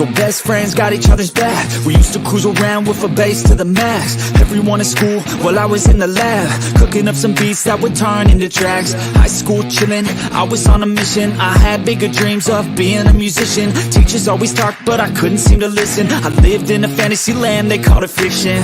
So best friends got each other's back. We used to cruise around with a bass to the max. Everyone at school while I was in the lab, cooking up some beats that would turn into tracks. High school chillin', I was on a mission. I had bigger dreams of being a musician. Teachers always talked, but I couldn't seem to listen. I lived in a fantasy land, they called it fiction.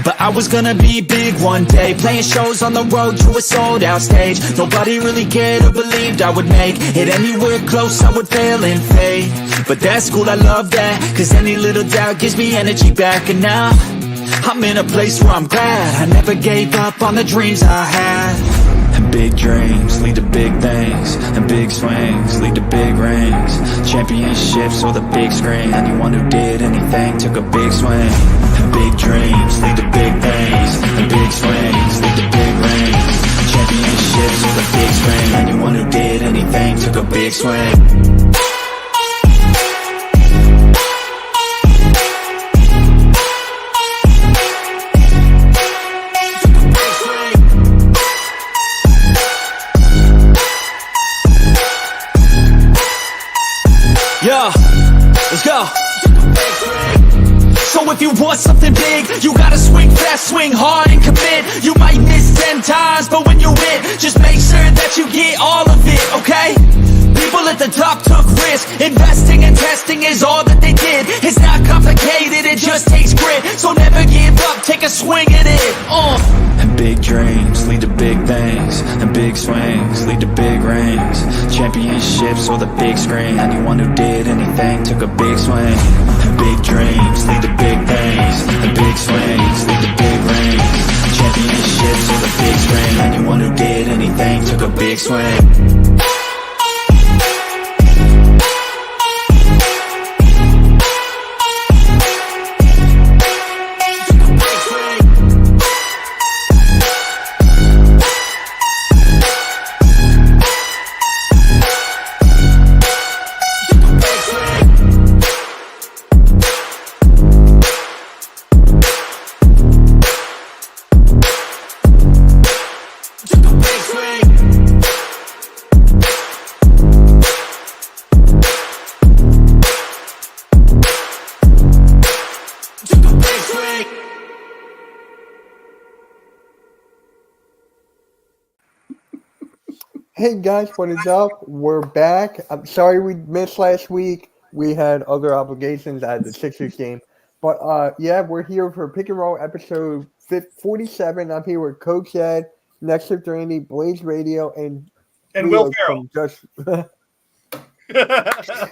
But I was gonna be big one day, playing shows on the road to a sold out stage. Nobody really cared or believed I would make it anywhere close, I would fail and fade. But that's cool, I love that, cause any little doubt gives me energy back. And now I'm in a place where I'm glad I never gave up on the dreams I had. And big dreams lead to big things, and big swings lead to big rings. Championships or the big screen, anyone who did anything took a big swing. And big dreams lead to big things, and big swings lead to big rings. Championships or the big screen, anyone who did anything took a big swing. Yeah, let's go. So if you want something big, you gotta swing fast, swing hard and commit. You might miss 10 times, but when you hit, just make sure that you get all of it, okay? People at the top took risks. Investing and testing is all that they did. It's not complicated, it just takes grit. So never give up, take a swing at it. And big dreams lead to big things, and big swings lead to big rings. Championships or the big screen, anyone who did anything took a big swing. And big dreams lead to big things, and big swings lead to big rings. Championships or the big screen, anyone who did anything took a big swing. Hey guys, what is up? We're back. I'm sorry we missed last week. We had other obligations at the Sixers game. But yeah, we're here for Pick and Roll episode 47. I'm here with Coach Ed, Next to Randy, Blaze Radio, and Will Ferrell.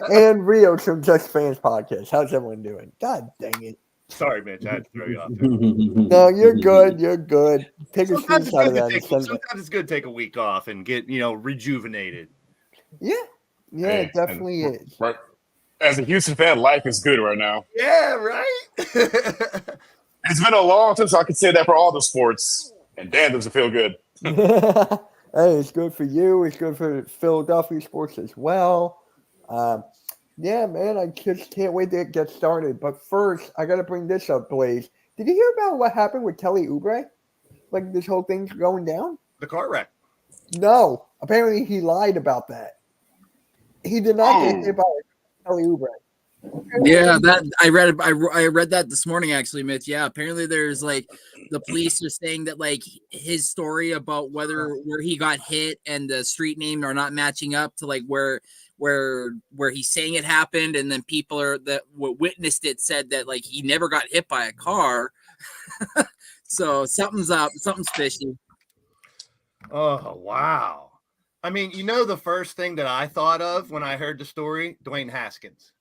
And Rio from Just Fans Podcast. How's everyone doing? God dang it. Sorry, Mitch. I had to throw you off. No, you're good. You're good. Take a screenshot of that. Sometimes it's good to take a week off and get, rejuvenated. Yeah. Yeah, it definitely is. Right. As a Houston fan, life is good right now. Yeah, right? It's been a long time, so I could say that for all the sports. And damn, does it feel good. Hey, it's good for you. It's good for Philadelphia sports as well. Yeah, man, I just can't wait to get started. But first, I got to bring this up, Blaze. Did you hear about what happened with Kelly Oubre? Like, this whole thing's going down? The car wreck. No. Apparently, he lied about that. He did not get hit by Kelly Oubre. Yeah, that I read that this morning, actually, Mitch. Yeah, apparently there's like the police are saying that like his story about where he got hit and the street name are not matching up to like where he's saying it happened, and then people that witnessed it said that like he never got hit by a car. So something's up, something's fishy. Oh wow! I mean, the first thing that I thought of when I heard the story, Dwayne Haskins.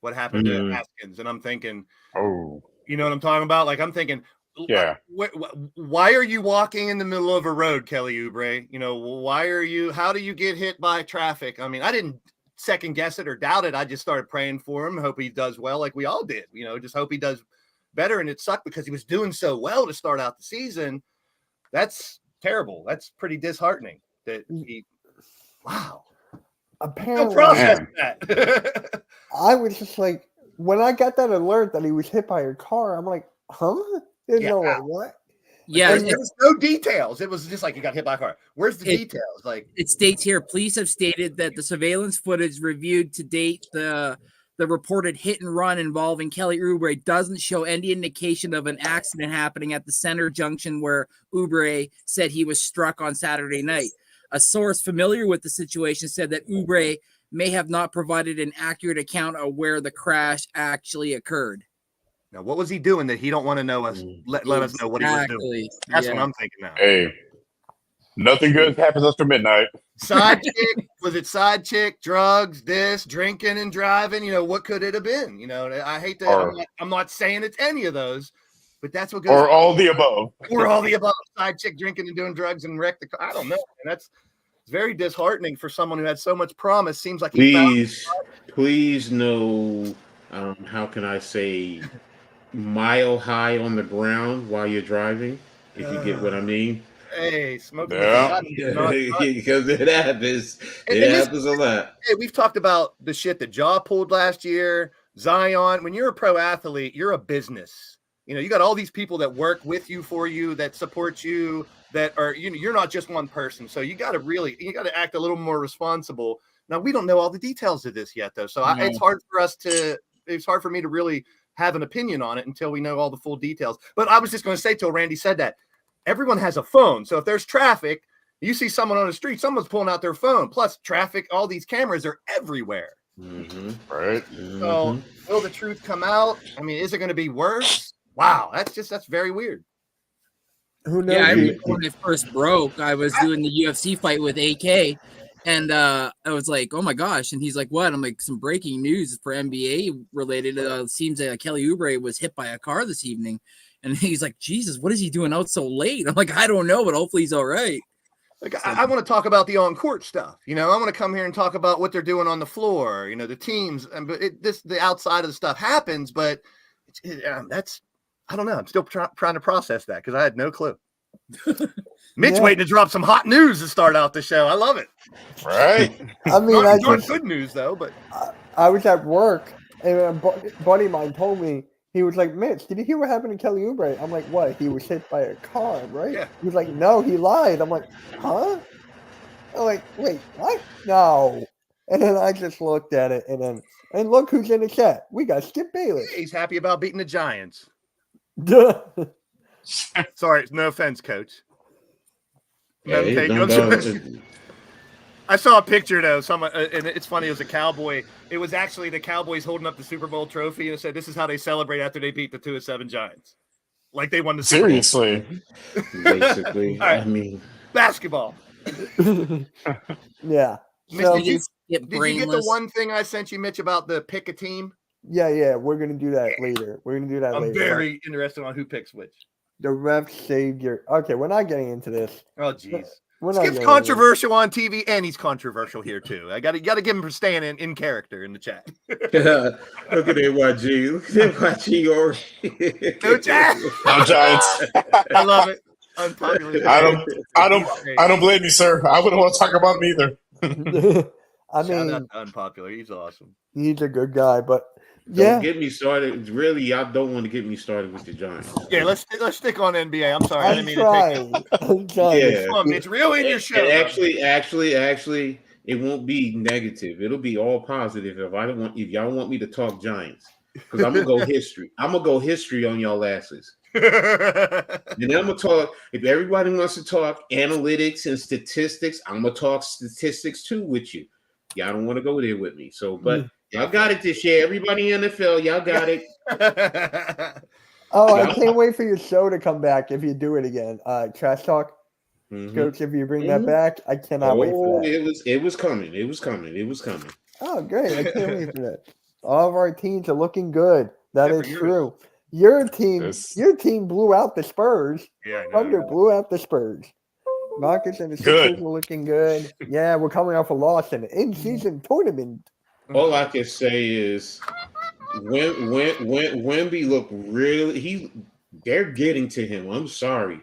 What happened to Haskins? And I'm thinking, you know what I'm talking about? Like, I'm thinking, yeah. Why are you walking in the middle of a road, Kelly Oubre? How do you get hit by traffic? I mean, I didn't second guess it or doubt it. I just started praying for him. Hope he does well, like we all did, just hope he does better. And it sucked because he was doing so well to start out the season. That's terrible. That's pretty disheartening that wow. Apparently, no process that. I was just like, when I got that alert that he was hit by a car, I'm like, huh? There's no like, what? Yeah, there was no details. It was just like, you got hit by a car. Where's the details? Like, it states here, police have stated that the surveillance footage reviewed to date, the the reported hit and run involving Kelly Oubre doesn't show any indication of an accident happening at the center junction where Oubre said he was struck on Saturday night. A source familiar with the situation said that Oubre may have not provided an accurate account of where the crash actually occurred. Now, what was he doing that he don't want to know us? Let us know what he was doing. That's what I'm thinking now. Hey, nothing good happens after midnight. Side chick, was it side chick, drugs, this, drinking and driving? You know, what could it have been? You know, I hate to, I'm not saying it's any of those, but that's what goes. Or all the above. Or all the above. Side chick drinking and doing drugs and wreck the car. I don't know. And that's very disheartening for someone who had so much promise. Seems like please no, how can I say, mile high on the ground while you're driving, if you get what I mean. Hey, smoking. Yeah. Because it happens. It happens a lot. Hey, we've talked about the shit that Jaw pulled last year, Zion. When you're a pro athlete, you're a business. You know, you got all these people that work with you, for you, that support you, that are, you know, you're not just one person. So you got to act a little more responsible. Now, we don't know all the details of this yet, though. So it's hard for me to really have an opinion on it until we know all the full details. But I was just going to say, till Randy said that, everyone has a phone. So if there's traffic, you see someone on the street, someone's pulling out their phone. Plus traffic, all these cameras are everywhere. Right. So will the truth come out? I mean, is it going to be worse? Wow. That's very weird. Who knows? Yeah, I remember when it first broke, I was doing the UFC fight with AK. And I was like, oh my gosh. And he's like, what? I'm like, some breaking news for NBA related. Seems that Kelly Oubre was hit by a car this evening. And he's like, Jesus, what is he doing out so late? I'm like, I don't know, but hopefully he's all right. Like, I want to talk about the on-court stuff. You know, I want to come here and talk about what they're doing on the floor, you know, the teams. And the outside of the stuff happens, but I don't know. I'm still trying to process that because I had no clue. Mitch waiting to drop some hot news to start out the show. I love it. Right. I mean, not good news though. But I was at work and a buddy of mine told me, he was like, Mitch, did you hear what happened to Kelly Oubre? I'm like, what? He was hit by a car, right? Yeah. He was like, no, he lied. I'm like, huh? I'm like, wait, what? No. And then I just looked at it and look who's in the chat. We got Skip Bayless. he's happy about beating the Giants. Duh. Sorry, no offense, Coach. Yeah, I saw a picture though. Someone, and it's funny. It was a Cowboy. It was actually the Cowboys holding up the Super Bowl trophy and it said, "This is how they celebrate after they beat the 2-7 Giants, like they won the Super Bowl." Seriously. Basically, All right. I mean, Basketball. Yeah. Mitch, So, did you get the one thing I sent you, Mitch, about the pick a team? yeah, we're gonna do that later. I'm very interested on who picks which. The ref saved your. Okay, we're not getting into this. Oh, jeez. We're not Skip's getting controversial on TV, and he's controversial here too. I got to give him for staying in character in the chat. look at NYG. Look at NYG already. No chat. I'm Giants. I love it. Unpopular. I don't blame you, sir. I wouldn't want to talk about him either. into I Shout mean, out to Unpopular. He's awesome. he's a good guy, but Don't get me started. Really, y'all don't want to get me started with the Giants. Yeah, let's stick on NBA. I'm sorry, I didn't mean to take. I'm trying. Yeah. Come on, Mitch. Reel in your show. And actually, it won't be negative. It'll be all positive. If y'all want me to talk Giants, because I'm gonna go history. I'm gonna go history on y'all asses. And then I'm gonna talk. If everybody wants to talk analytics and statistics, I'm gonna talk statistics too with you. Y'all don't want to go there with me. So, but y'all got it this year. Everybody in the NFL, y'all got it. Oh, I can't wait for your show to come back if you do it again. Trash Talk. Coach, if you bring that back, I cannot wait for that. It was coming. It was coming. Oh, great. I can't wait for that. All of our teams are looking good. That Yeah, is for yours. true. Yes. Your team blew out the Spurs. Yeah, I know. Thunder blew out the Spurs. Marcus and the Sixers were looking good. Yeah, we're coming off a loss in the in-season tournament. All I can say is when Wemby looked really they're getting to him. I'm sorry.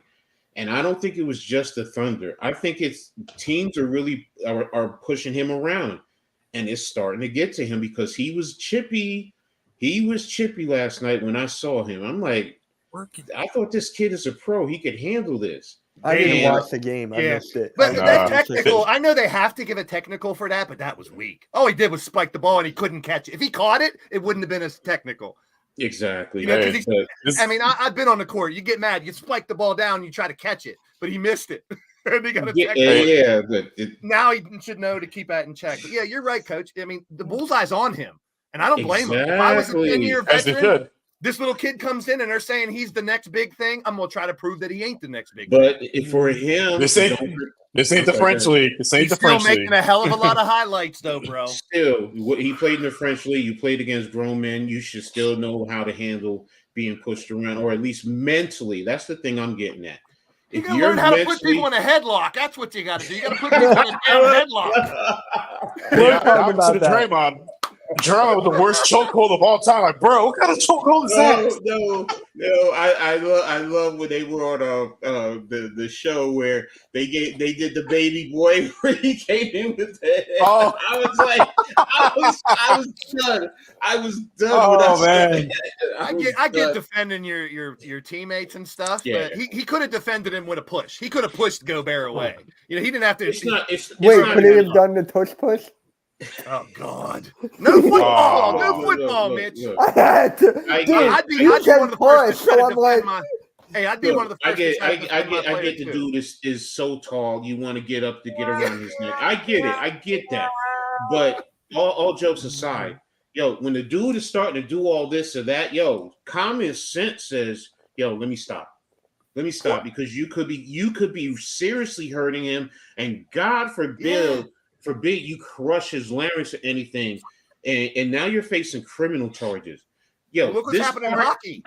And I don't think it was just the Thunder. I think it's teams are really are pushing him around. And it's starting to get to him because he was chippy. He was chippy last night when I saw him. I'm like, I thought this kid is a pro. He could handle this. I didn't Yeah. watch the game. I Yeah. missed it. But Nah. that technical, I know they have to give a technical for that, but that was weak. All he did was spike the ball and he couldn't catch it. If he caught it, it wouldn't have been as technical. Exactly. You know, 'cause Hey, he- this- I mean, I've been on the court. You get mad, you spike the ball down, you try to catch it, but he missed it. And he got a technical. But Now he should know to keep that in check. But yeah, you're right, coach. I mean, the bullseye's on him. And I don't blame him. If I was a Exactly. 10-year as they veteran, should. this little kid comes in and they're saying he's the next big thing. I'm going to try to prove that he ain't the next big thing. but if for him, This ain't the French league. This ain't He's the still French making league. a hell of a lot of highlights, though, bro. still, he played in the French league. You played against grown men. You should still know how to handle being pushed around, or at least mentally. That's the thing I'm getting at. You If got to you're learn how to put mentally- people in a headlock. That's what you got to do. You got to put people in a damn headlock. We're Yeah, talking opposite about of that. Draymond. Draymond with the worst chokehold of all time. Like, bro, what kind of chokehold is that? No. I love when they were on the show where they did the baby boy where he came in with that. Oh. I was like, I was done. I was done. Oh, when I saw man. that. I get done. defending your teammates and stuff, Yeah. but he could have defended him with a push. He could have pushed Gobert away. You know, he didn't have to. It's not. It's Wait, it's not could he even- have done the tush push? Oh God! No football, Oh, no football, Mitch. I had to. I Dude, get- I'd be you one said of the first push, to try so to I'm like, defend my. Hey, I'd be one of the I first. get, to try I, to I defend my get, I player, get the too. dude is so tall. You want to get up to get around his neck. I get it. I get that. But all jokes aside, yo, when the dude is starting to do all this or that, yo, common sense says, yo, let me stop. Let me stop because you could be seriously hurting him, and God forbid you crush his larynx or anything, and now you're facing criminal charges. Yo, Look what's this happening in part- hockey.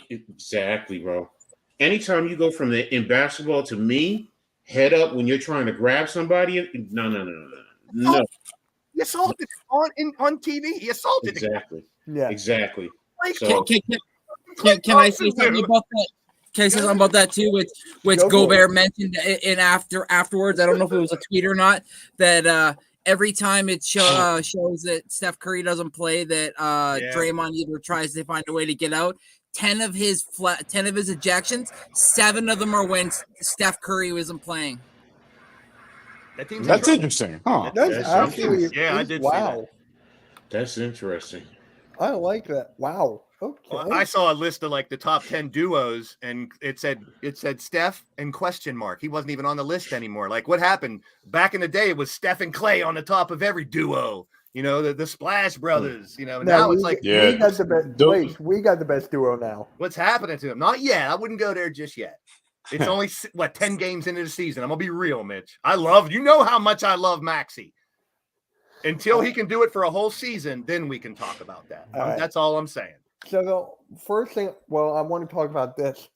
Exactly, bro. Anytime you go from in basketball to me, head up when you're trying to grab somebody. No. He assaulted on TV. He assaulted the guy. Exactly. yeah. Exactly. Like, So Can I say something about that? Can I say something about that too? Which Go for Gobert mentioned in afterwards. I don't know if it was a tweet or not. That every time it shows that Steph Curry doesn't play, that Draymond either tries to find a way to get out. 10 of his ejections, 7 of them are when Steph Curry wasn't playing. that team's That's in interesting. Huh. That's That's actually Yeah, I did see wow. that's interesting. I like that. Wow. Okay. Well, I saw a list of like the top 10 duos, and it said Steph and question mark. He wasn't even on the list anymore. Like, what happened back in the day? It was Steph and Clay on the top of every duo. You know, the Splash Brothers. You know, now it's like, Yeah. we got the best. Don't- Wait, we got the best duo now. what's happening to him? Not yet. I wouldn't go there just yet. It's only 10 games into the season. I'm gonna be real, Mitch. You know how much I love Maxey. Until he can do it for a whole season, then we can talk about that. All right. That's all I'm saying. So the first thing, well, I want to talk about this.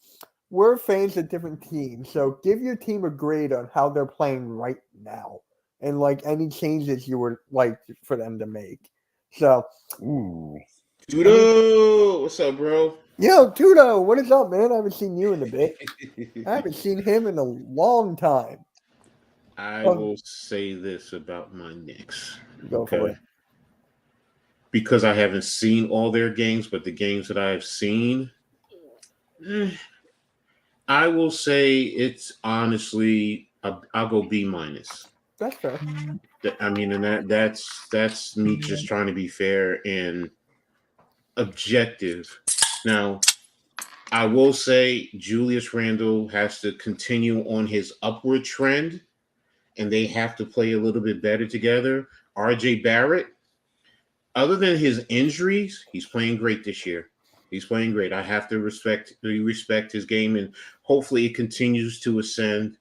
We're fans of different teams, so give your team a grade on how they're playing right now, and like any changes you would like for them to make. So, Ooh. Dudo, what's up, bro? yo, Tudo, what is up, man? I haven't seen you in a bit. I haven't seen him in a long time. I will say this about my Knicks. Go for it. Because I haven't seen all their games, but the games that I have seen, I will say it's honestly, I'll go B minus. That's fair. I mean, and that's me just trying to be fair and objective. Now, I will say Julius Randle has to continue on his upward trend, and they have to play a little bit better together. RJ Barrett, other than his injuries, he's playing great this year. He's playing great. I have to respect his game, and hopefully it continues to ascend.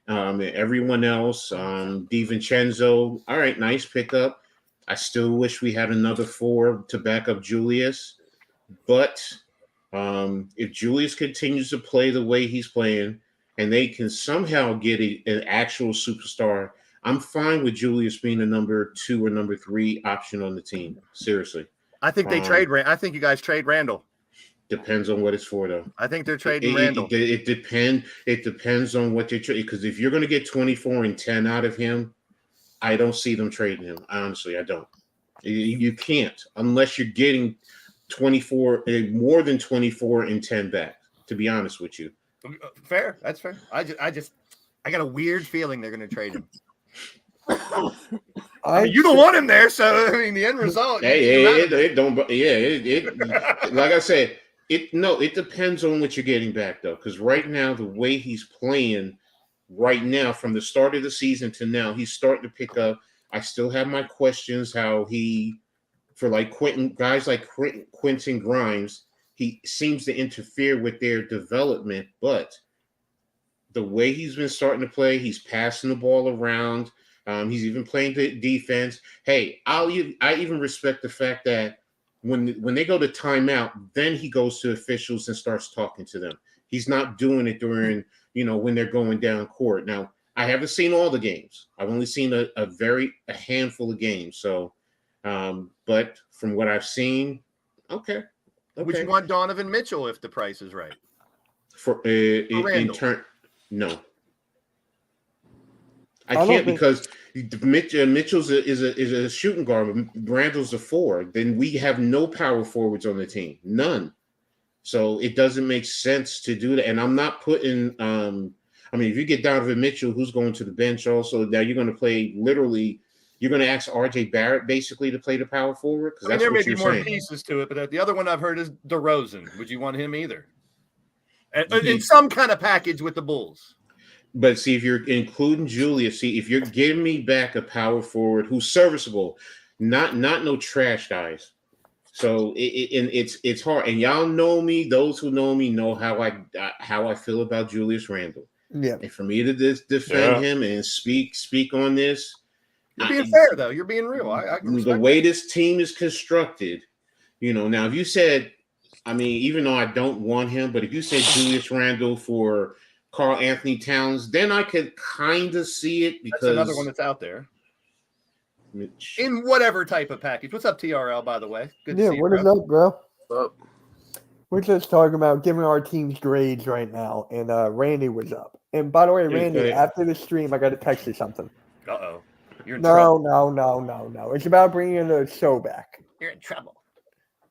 Everyone else, DiVincenzo, all right, nice pickup. I still wish we had another 4 to back up Julius, but if Julius continues to play the way he's playing, and they can somehow get an actual superstar, I'm fine with Julius being a number 2 or number 3 option on the team. Seriously. I think they trade. I think you guys trade Randall. Depends on what it's for, though. I think they're trading Randall. It depends on what they trade. Because if you're going to get 24 and 10 out of him, I don't see them trading him. Honestly, I don't. You can't unless you're getting 24, more than 24 and 10 back. To be honest with you, Fair. That's fair. I got a weird feeling they're going to trade him. I mean, you don't want him there, so I mean, the end result. Hey, it don't. Yeah, like I said, it depends on what you're getting back though, because right now the way he's playing, right now from the start of the season to now, he's starting to pick up. I still have my questions how he, for like guys like Quentin Grimes, he seems to interfere with their development, but the way he's been starting to play, he's passing the ball around. He's even playing the defense. Hey, I even respect the fact that when they go to timeout, then he goes to officials and starts talking to them. He's not doing it during, when they're going down court. Now, I haven't seen all the games. I've only seen a handful of games. So, but from what I've seen, okay. Would you want Donovan Mitchell if the price is right? In turn, no. I can't because Mitchell's is a shooting guard. Randall's a 4. Then we have no power forwards on the team, none. So it doesn't make sense to do that. And I'm not putting. If you get Donovan Mitchell, who's going to the bench also, now you're going to play literally. You're going to ask RJ Barrett basically to play the power forward because that's there what may you're be more saying. Pieces to it, but the other one I've heard is DeRozan. Would you want him either? In some kind of package with the Bulls. But see, if you're including Julius, if you're giving me back a power forward who's serviceable, not no trash guys. So it's hard. And y'all know me. Those who know me know how I feel about Julius Randle. Yeah. And for me to defend him and speak on this, you're being fair though. You're being real. The way this team is constructed, Now if you said, even though I don't want him, but if you said Julius Randle for Karl Anthony Towns, then I could kind of see it because that's another one that's out there. In whatever type of package. What's up, TRL, by the way? Good to see you, what is up, bro? What's up? We're just talking about giving our teams grades right now, and Randy was up. And by the way, Randy, after the stream, I got to text you something. Uh-oh. You're in trouble. No. It's about bringing the show back. You're in trouble.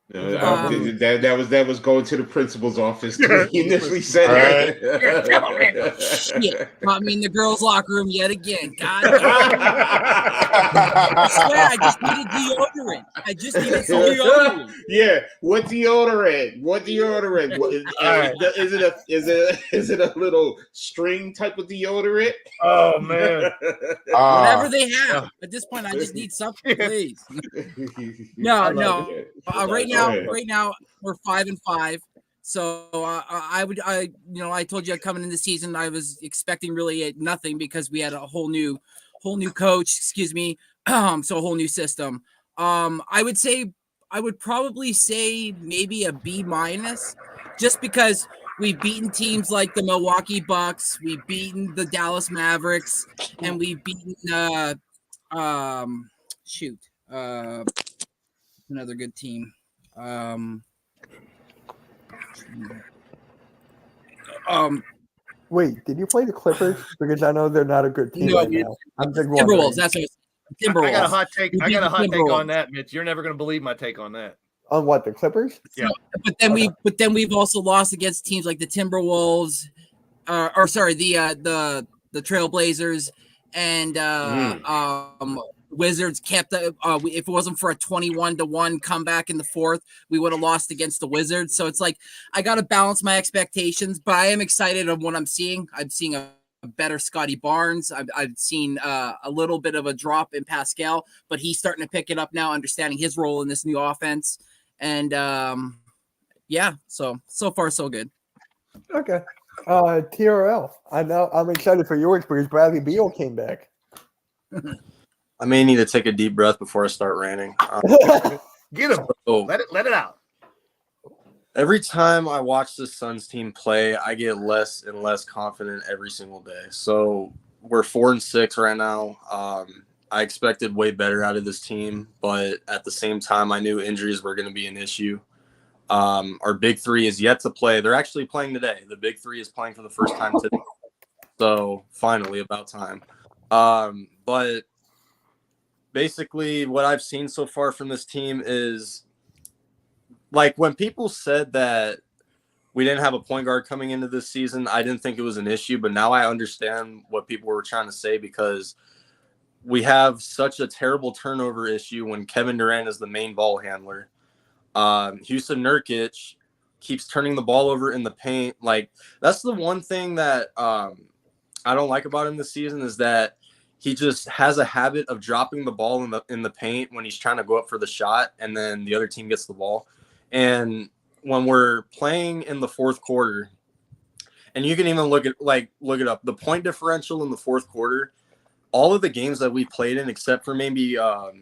That was going to the principal's office. He initially said it. Shit. The girls' locker room yet again. God. I swear, I just needed deodorant. Yeah. What deodorant? Is it a little string type of deodorant? Oh man. Whatever they have. At this point, I just need something, please. No. Right now we're 5-5. So I told you coming into the season I was expecting really nothing because we had a whole new coach. Excuse me. So a whole new system. I would probably say maybe a B-, just because we've beaten teams like the Milwaukee Bucks, we've beaten the Dallas Mavericks, and we've beaten another good team. Wait, did you play the Clippers? Because I know they're not a good team right now. I'm just Timberwolves. That's what Timberwolves. I got a hot take. Take on that, Mitch. You're never going to believe my take on that. On what, the Clippers? Yeah. But then we've also lost against teams like the Timberwolves, the Trailblazers and Wizards kept if it wasn't for a 21-1 comeback in the fourth, we would have lost against the Wizards. So it's like I got to balance my expectations, but I am excited of what I'm seeing. I'm seeing a better Scotty Barnes. I've seen a little bit of a drop in Pascal, but he's starting to pick it up now, understanding his role in this new offense. And so far so good. Okay. TRL. I know I'm excited for yours because Bradley Beal came back. I may need to take a deep breath before I start ranting. Get him. Let it out. Every time I watch the Suns team play, I get less and less confident every single day. So we're 4-6 right now. I expected way better out of this team, but at the same time, I knew injuries were going to be an issue. Our big three is yet to play. They're actually playing today. The big three is playing for the first time today. So finally, about time. But basically what I've seen so far from this team is like when people said that we didn't have a point guard coming into this season. I didn't think it was an issue, but now I understand what people were trying to say because we have such a terrible turnover issue when Kevin Durant is the main ball handler. Houston Nurkic keeps turning the ball over in the paint. Like, that's the one thing that I don't like about him this season is that he just has a habit of dropping the ball in the paint when he's trying to go up for the shot, and then the other team gets the ball. And when we're playing in the fourth quarter, and you can even look it up, the point differential in the fourth quarter, all of the games that we played in, except for maybe the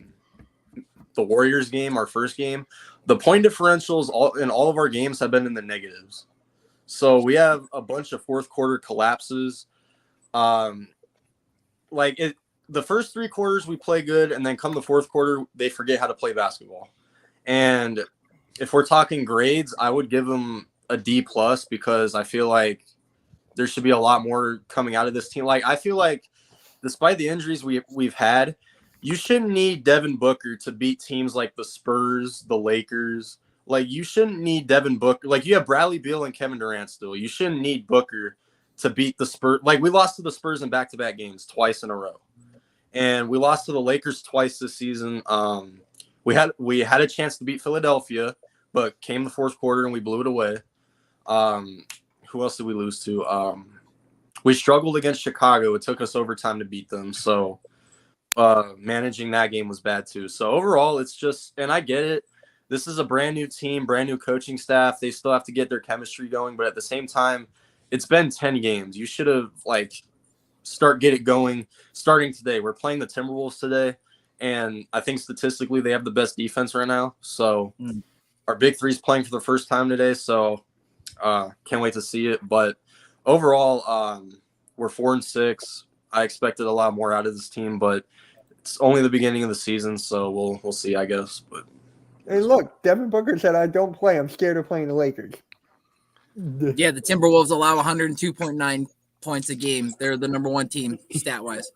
Warriors game, our first game, the point differentials in all of our games have been in the negatives. So we have a bunch of fourth quarter collapses. The first three quarters we play good, and then come the fourth quarter, they forget how to play basketball. And if we're talking grades, I would give them a D+ because I feel like there should be a lot more coming out of this team. Like, I feel like despite the injuries we've had, you shouldn't need Devin Booker to beat teams like the Spurs, the Lakers. Like, you shouldn't need Devin Booker. Like, you have Bradley Beal and Kevin Durant still. You shouldn't need Booker to beat the Spurs. Like, we lost to the Spurs in back-to-back games twice in a row. And we lost to the Lakers twice this season. We had a chance to beat Philadelphia, but came the fourth quarter and we blew it away. Who else did we lose to? We struggled against Chicago. It took us overtime to beat them. So managing that game was bad too. So overall, it's just, and I get it. This is a brand new team, brand new coaching staff. They still have to get their chemistry going. But at the same time, it's been 10 games. You should have get it going starting today. We're playing the Timberwolves today. And I think statistically they have the best defense right now. So our big three is playing for the first time today. So can't wait to see it. But overall, we're 4-6. I expected a lot more out of this team, but it's only the beginning of the season, so we'll see, I guess. But Hey, look, Devin Booker said, "I don't play. I'm scared of playing the Lakers." Yeah, the Timberwolves allow 102.9 points a game. They're the number one team stat-wise.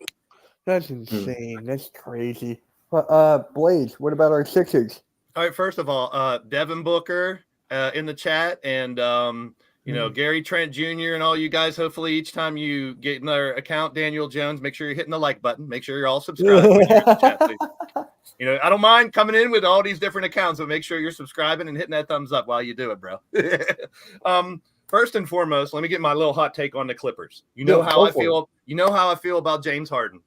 That's insane. That's crazy. But Blaze, what about our Sixers? All right, first of all, Devin Booker in the chat, and Gary Trent Jr. and all you guys. Hopefully, each time you get in our account, Daniel Jones, make sure you're hitting the like button. Make sure you're all subscribed. When you're in the chat, please. I don't mind coming in with all these different accounts, but make sure you're subscribing and hitting that thumbs up while you do it, bro. First and foremost, let me get my little hot take on the Clippers. How I feel. You know how I feel about James Harden.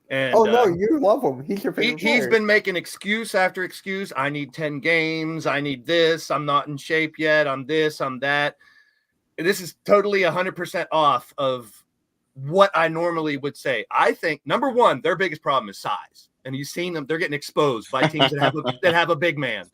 And, no, you love him. He's your favorite player. He's been making excuse after excuse. I need 10 games. I need this. I'm not in shape yet. I'm this. I'm that. This is totally 100% off of what I normally would say. I think, number one, their biggest problem is size. And you've seen them. They're getting exposed by teams that have a big man.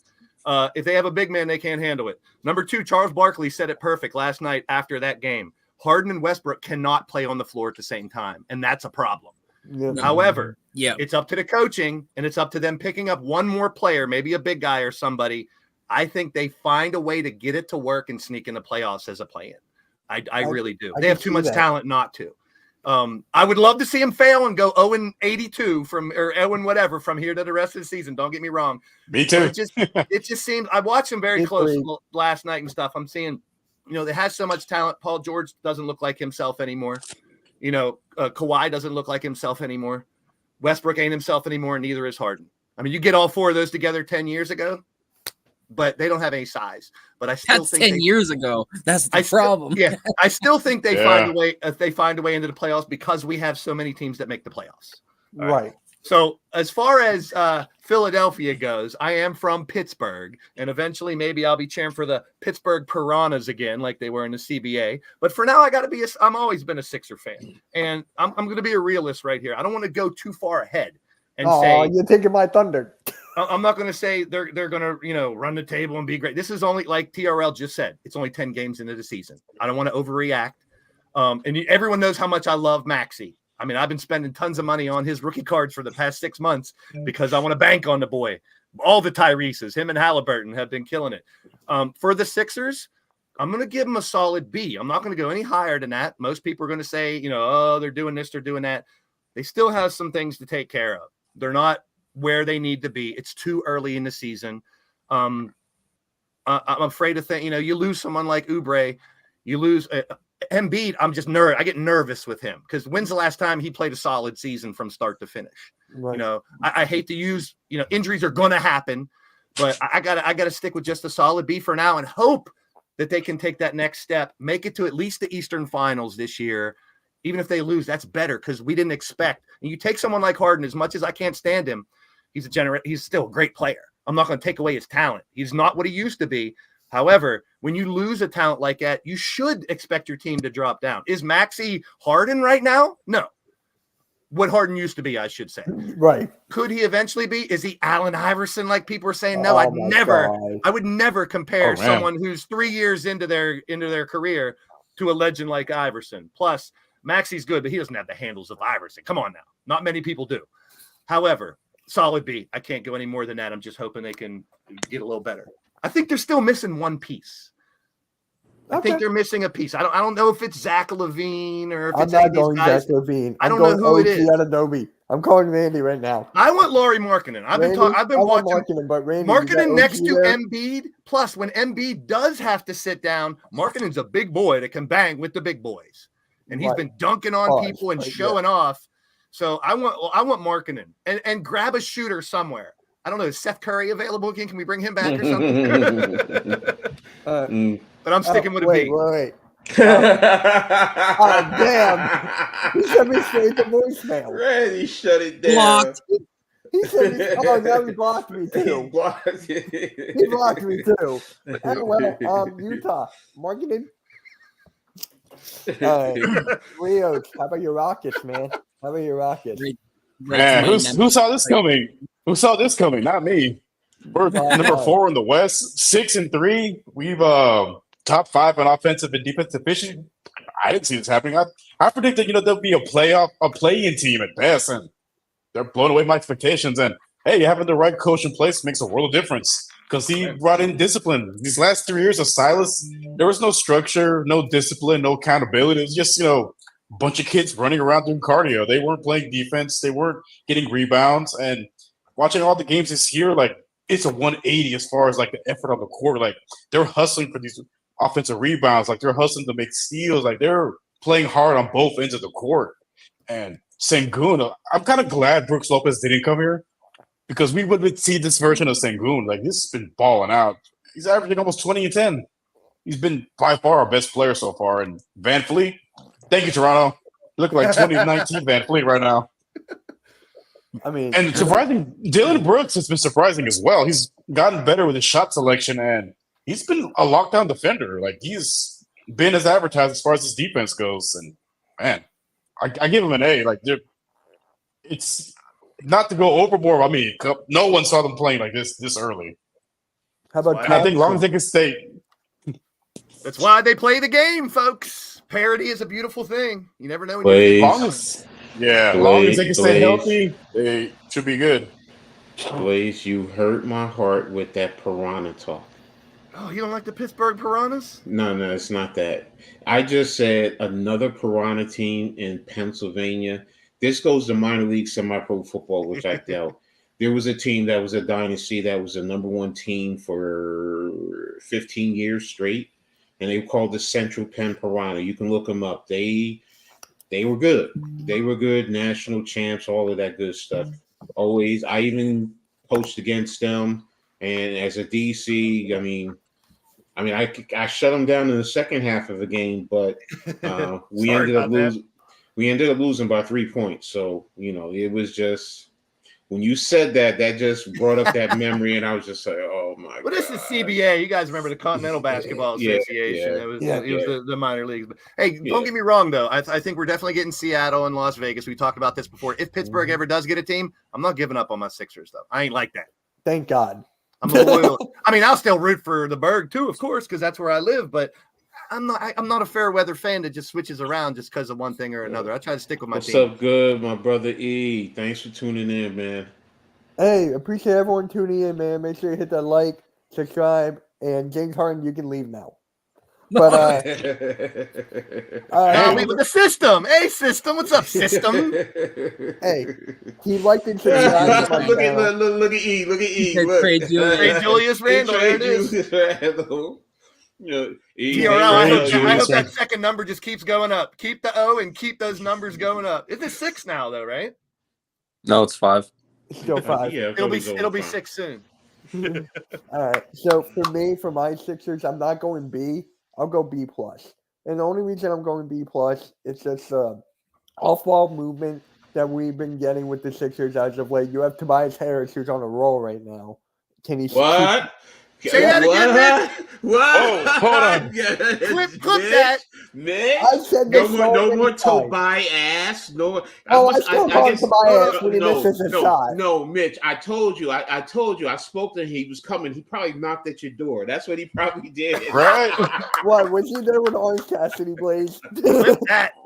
If they have a big man, they can't handle it. Number two, Charles Barkley said it perfect last night after that game. Harden and Westbrook cannot play on the floor at the same time, and that's a problem. Yeah. However, it's up to the coaching, and it's up to them picking up one more player, maybe a big guy or somebody. I think they find a way to get it to work and sneak in the playoffs as a play-in. I really do. They have too much talent not to. I would love to see him fail and go 0-82 or 0 from here to the rest of the season. Don't get me wrong. Me too. It just seems I watched him very close last night and stuff. I'm seeing, they have so much talent. Paul George doesn't look like himself anymore. Kawhi doesn't look like himself anymore. Westbrook ain't himself anymore, and neither is Harden. I mean, you get all four of those together 10 years ago, but they don't have any size. But I still think 10 years ago. That's the problem. I still think they find a way. If they find a way into the playoffs, because we have so many teams that make the playoffs. Right. So as far as Philadelphia goes, I am from Pittsburgh, and eventually maybe I'll be cheering for the Pittsburgh Piranhas again, like they were in the CBA. But for now, I'm always been a Sixer fan, and I'm going to be a realist right here. I don't want to go too far ahead and say you're taking my thunder. I'm not going to say they're going to run the table and be great. This is only, like TRL just said, it's only 10 games into the season. I don't want to overreact. And everyone knows how much I love Maxey. I mean, I've been spending tons of money on his rookie cards for the past 6 months because I want to bank on the boy. All the Tyrese's, him and Halliburton have been killing it. For the Sixers, I'm going to give them a solid B. I'm not going to go any higher than that. Most people are going to say, they're doing this, they're doing that. They still have some things to take care of. They're not where they need to be. It's too early in the season. I'm afraid to think, you lose someone like Oubre, you lose Embiid. I'm just I get nervous with him because when's the last time he played a solid season from start to finish? Right. I hate to use, injuries are going to happen, but I gotta stick with just a solid B for now and hope that they can take that next step, make it to at least the Eastern Finals this year. Even if they lose, that's better because we didn't expect. And you take someone like Harden, as much as I can't stand him, he's still a great player. I'm not going to take away his talent. He's not what he used to be. However, when you lose a talent like that, you should expect your team to drop down. Is Maxey Harden right now? No. What Harden used to be, I should say. Right. Could he eventually be? Is he Allen Iverson like people are saying? No, Oh I my would never compare Oh, man. someone who's 3 years into their career to a legend like Iverson. Plus, Maxey's good, but he doesn't have the handles of Iverson. Come on now. Not many people do. However, solid B. I can't go any more than that. I'm just hoping they can get a little better. I think they're still missing one piece. I think they're missing a piece. I don't know if it's Zach LaVine or if I'm it's any not of these going guys. Zach LaVine. I I'm don't know going who it OG is. Anunoby. I'm calling Randy right now. I want Lauri Markkanen. I've been watching Markkanen, but Randy, you got Markkanen next OG to there? Embiid. Plus, when Embiid does have to sit down, Markkanen's a big boy that can bang with the big boys, and he's Right. been dunking on Oh, people and yeah. showing off. So I want Markkanen and grab a shooter somewhere. I don't know. Is Seth Curry available again? Can we bring him back or something? But I'm sticking with a B. Wait. Oh, damn. He sent me straight to voicemail. Randy, shut it down. Blocked. He sent me, oh, now he blocked me He too. blocked He it. blocked me too. Well, Utah. Marketing. Rios, how about your Rockets, man? How about your Rockets? Great. Man, who saw this coming? Who saw this coming? Not me. We're number 4 in the West, 6-3. We've top 5 in offensive and defensive efficiency. I didn't see this happening. I predicted, there'll be a play-in team at best, and they're blowing away my expectations. And hey, having the right coach in place makes a world of difference because he brought in discipline. These last 3 years of Silas, there was no structure, no discipline, no accountability. It was just, a bunch of kids running around doing cardio. They weren't playing defense. They weren't getting rebounds. And watching all the games this year, like, it's a 180 as far as like the effort on the court. Like, they're hustling for these offensive rebounds. Like, they're hustling to make steals. Like, they're playing hard on both ends of the court. And Sengun, I'm kind of glad Brooks Lopez didn't come here because we would see this version of Sengun. Like, this has been balling out. He's averaging almost 20 and 10. He's been by far our best player so far. And Van Fleet, thank you, Toronto. You look like 2019 Van Fleet right now. I mean, And surprising, Dylan Brooks has been surprising as well. He's gotten better with his shot selection, and he's been a lockdown defender. Like, he's been as advertised as far as his defense goes. And man, I give him an A. Like, it's not to go overboard. I mean, no one saw them playing like this early. how about And I think long as Thompson? they can stay, That's why they play the game, folks. Parity is a beautiful thing. You never know when Please. long as they can stay Blaze. healthy, they should be good. Blaze, you hurt my heart with that piranha talk. Oh, you don't like the Pittsburgh Piranhas? No, it's not that. I just said another piranha team in Pennsylvania. This goes to minor league semi-pro football, which I doubt. There was a team that was a dynasty that was the number 1 team for 15 years straight, and they were called the Central Penn Piranha. You can look them up. They were good. They were good, national champs, all of that good stuff. Always. I even poached against them, and as a DC, I mean, I shut them down in the second half of the game, but we Sorry ended up about that. losing. We ended up losing by 3 points. So it was just when you said that just brought up that memory, and I was just like, "Oh my god!" Well, this is CBA. You guys remember the Continental Basketball Yeah, Association? yeah. It was the minor leagues. But hey, Yeah. don't get me wrong though. I think we're definitely getting Seattle and Las Vegas. We talked about this before. If Pittsburgh ever does get a team, I'm not giving up on my Sixers though. I ain't like that. Thank God. I'm loyal. I mean, I'll still root for the Berg too, of course, because that's where I live. But I'm not a fair weather fan that just switches around just because of one thing or another. I try to stick with my What's team. up, good, my brother E? Thanks for tuning in, man. Hey, appreciate everyone tuning in, man. Make sure you hit that like, subscribe, and James Harden, you can leave now. But Nah, with the system. Hey, system. What's up, system? hey, he liked it. look at E. Look at E. Said Look. Trey Julius. Hey, Julius Randle. There it is. Julius Randle. TRL, I hope Julius. that second number just keeps going up. Keep the O and keep those numbers going up. It's 6 now, though, right? No, it's 5. Still 5. Yeah, It'll be 6 soon. All right. So for me, for my Sixers, I'm not going B. I'll go B plus. And the only reason I'm going B plus is just off-ball movement that we've been getting with the Sixers as of late. You have Tobias Harris, who's on a roll right now. Can he? What? Say that again, What? Oh, hold on. Clip that. Mitch? I said No this more, so no many more times. Tobias. No. Oh, I still call him Tobias when he misses a shot. No, Mitch. I told you. I told you. I spoke to him. He was coming. He probably knocked at your door. That's what he probably did. Right? What was he there with Orange Cassidy Blaze?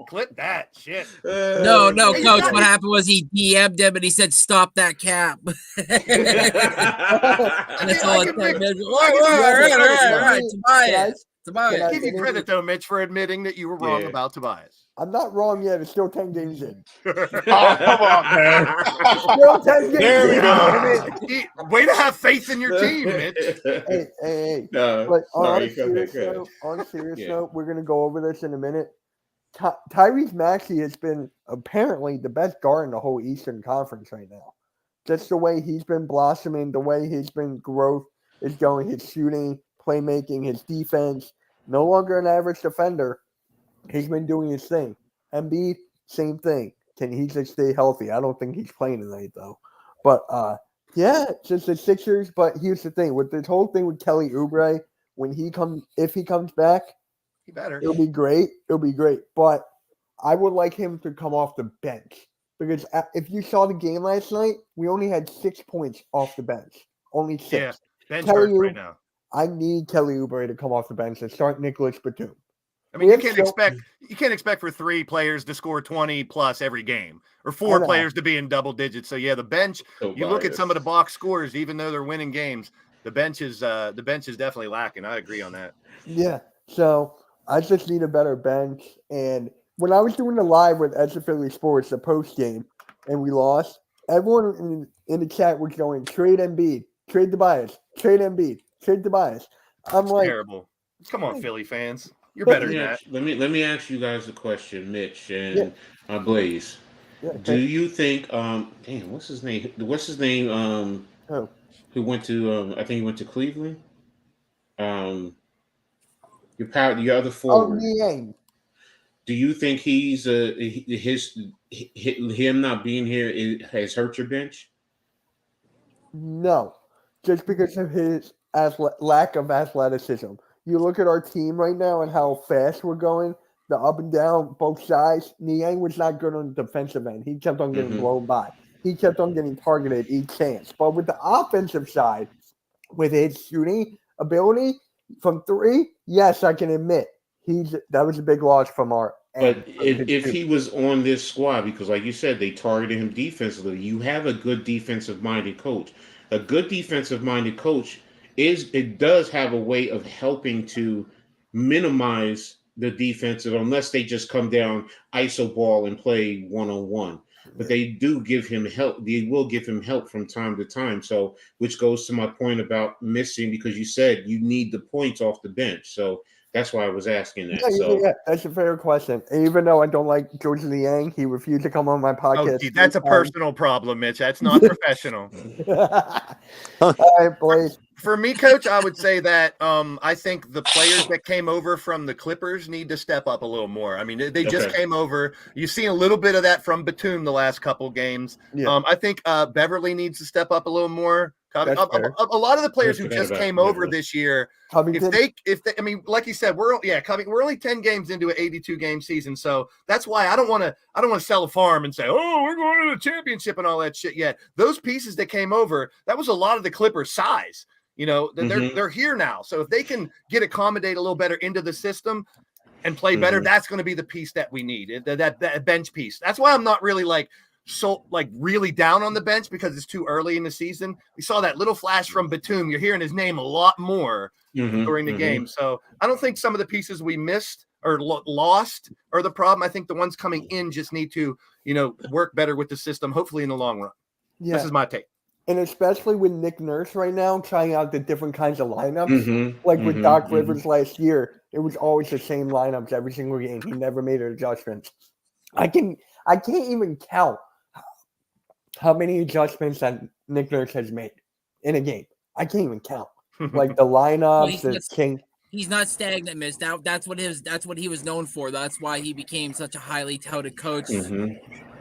Clip that. Shit. No, Hey, coach. you What happened was he DM'd him and he said, "Stop that cap." That's all it said. All right, Tobias. I give you credit, though, Mitch, for admitting that you were wrong about Tobias. I'm not wrong yet. It's still 10 games in. Oh, come on, man. Still 10 games There we in. go. Way to have faith in your team, Mitch. Hey. No, But on a sorry, serious Yeah. note, we're going to go over this in a minute. Tyrese Maxey has been apparently the best guard in the whole Eastern Conference right now. Just the way he's been blossoming, the way he's been growth is going, his shooting, playmaking, his defense. No longer an average defender. He's been doing his thing. Embiid, same thing. Can he just stay healthy? I don't think he's playing tonight, though. But, yeah, just the Sixers. But here's the thing. With this whole thing with Kelly Oubre, if he comes back, You better. it'll be great. It'll be great. But I would like him to come off the bench. Because if you saw the game last night, we only had 6 points off the bench. Only 6. Yeah, bench Kelly hurts right now. I need Kelly Oubre to come off the bench and start Nicholas Batum. I mean, We you have can't expect for 3 players to score 20 plus every game, or 4 know. players to be in double digits. So yeah, the bench. You look at some of the box scores, even though they're winning games, the bench is definitely lacking. I agree on that. Yeah. So I just need a better bench. And when I was doing the live with Edge of Philly Sports, the post game, and we lost, everyone in the chat was going, trade Embiid, trade Tobias, trade Embiid, trade Tobias. I'm like, Terrible. Come on, Philly fans. You're better than that. Let me ask you guys a question, Mitch and Blaze. yeah, Do you think damn, what's his name? Oh. Who went to I think he went to Cleveland? Your other forward. Niang. Do you think he's him not being here has hurt your bench? No, just because of his lack of athleticism. You look at our team right now and how fast we're going, the up and down, both sides. Niang was not good on the defensive end. He kept on getting blown by. He kept on getting targeted each chance. But with the offensive side, with his shooting ability from 3, yes, I can admit that was a big loss from our end. But if he was on this squad, because like you said, they targeted him defensively, you have a good defensive-minded coach. A good defensive-minded coach does have a way of helping to minimize the defensive, unless they just come down iso ball and play one-on-one. But they do give him help. They will give him help from time to time. So, which goes to my point about missing, because you said you need the points off the bench. So that's why I was asking that. Yeah, that's a fair question. And even though I don't like George Liang, he refused to come on my podcast. Oh, that's a personal problem, Mitch. That's not professional. All right, Blaze. For me, Coach, I would say that I think the players that came over from the Clippers need to step up a little more. I mean, they just came over. You've seen a little bit of that from Batum the last couple games. Yeah. I think Beverly needs to step up a little more. A lot of the players who just came over this year, if they, I mean, like you said, we're only 10 games into an 82 game season, so that's why I don't want to sell a farm and say, oh, we're going to the championship and all that shit yet. Those pieces that came over, that was a lot of the Clippers' size. You know, they're here now. So if they can accommodate a little better into the system and play better, that's going to be the piece that we need, that bench piece. That's why I'm not really like so like really down on the bench because it's too early in the season. We saw that little flash from Batum. You're hearing his name a lot more during the game. So I don't think some of the pieces we missed or lost are the problem. I think the ones coming in just need to, work better with the system, hopefully in the long run. Yeah. This is my take. And especially with Nick Nurse right now trying out the different kinds of lineups. With Doc Rivers last year, it was always the same lineups every single game. He never made adjustments. I can't even count how many adjustments that Nick Nurse has made in a game. I can't even count. Like the lineups, He's not stagnant, Mitch. That's what he was known for. That's why he became such a highly touted coach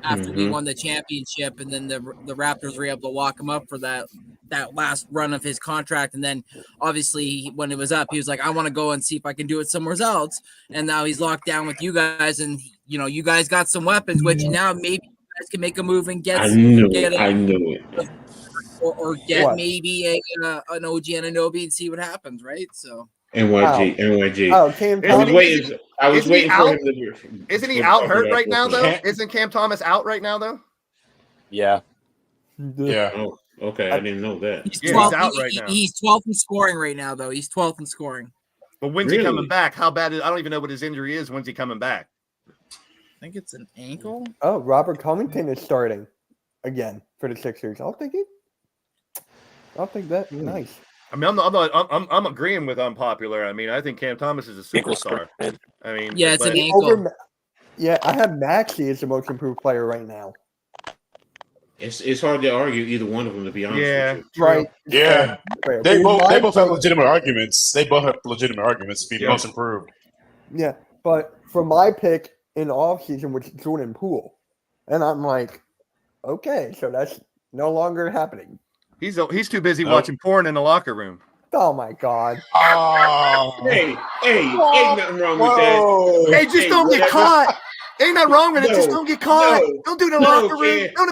after we won the championship, and then the Raptors were able to lock him up for that last run of his contract. And then obviously when it was up, he was like, I want to go and see if I can do it somewhere else. And now he's locked down with you guys, and you guys got some weapons, which now maybe you guys can make a move and get. I knew it. Or get maybe an OG Anunoby and see what happens, right? So. NYG. Oh, Cam Thomas. I was waiting for him to. Isn't he out hurt right now, though? Isn't Cam Thomas out right now, though? Yeah. Oh, okay. I didn't know that. He's out right now. He's 12th in scoring right now, though. He's 12th in scoring. But when's he coming back? How bad is? I don't even know what his injury is. When's he coming back? I think it's an ankle. Oh, Robert Covington is starting again for the Sixers. I'll take that. Nice. I mean, I'm agreeing with unpopular. I mean, I think Cam Thomas is a superstar. I mean, yeah, it's an ankle. I have Maxey as the most improved player right now. It's hard to argue either one of them, to be honest. Yeah, with you. Right. Yeah, they both have legitimate arguments. They both have legitimate arguments to be most improved. Yeah, but for my pick in the offseason, which is Jordan Poole, and I'm like, okay, so that's no longer happening. He's too busy watching porn in the locker room. Oh my God! Hey, ain't nothing wrong with that. Hey, just don't get caught. Ain't nothing wrong with it. Just don't get caught. Don't do the locker room. Don't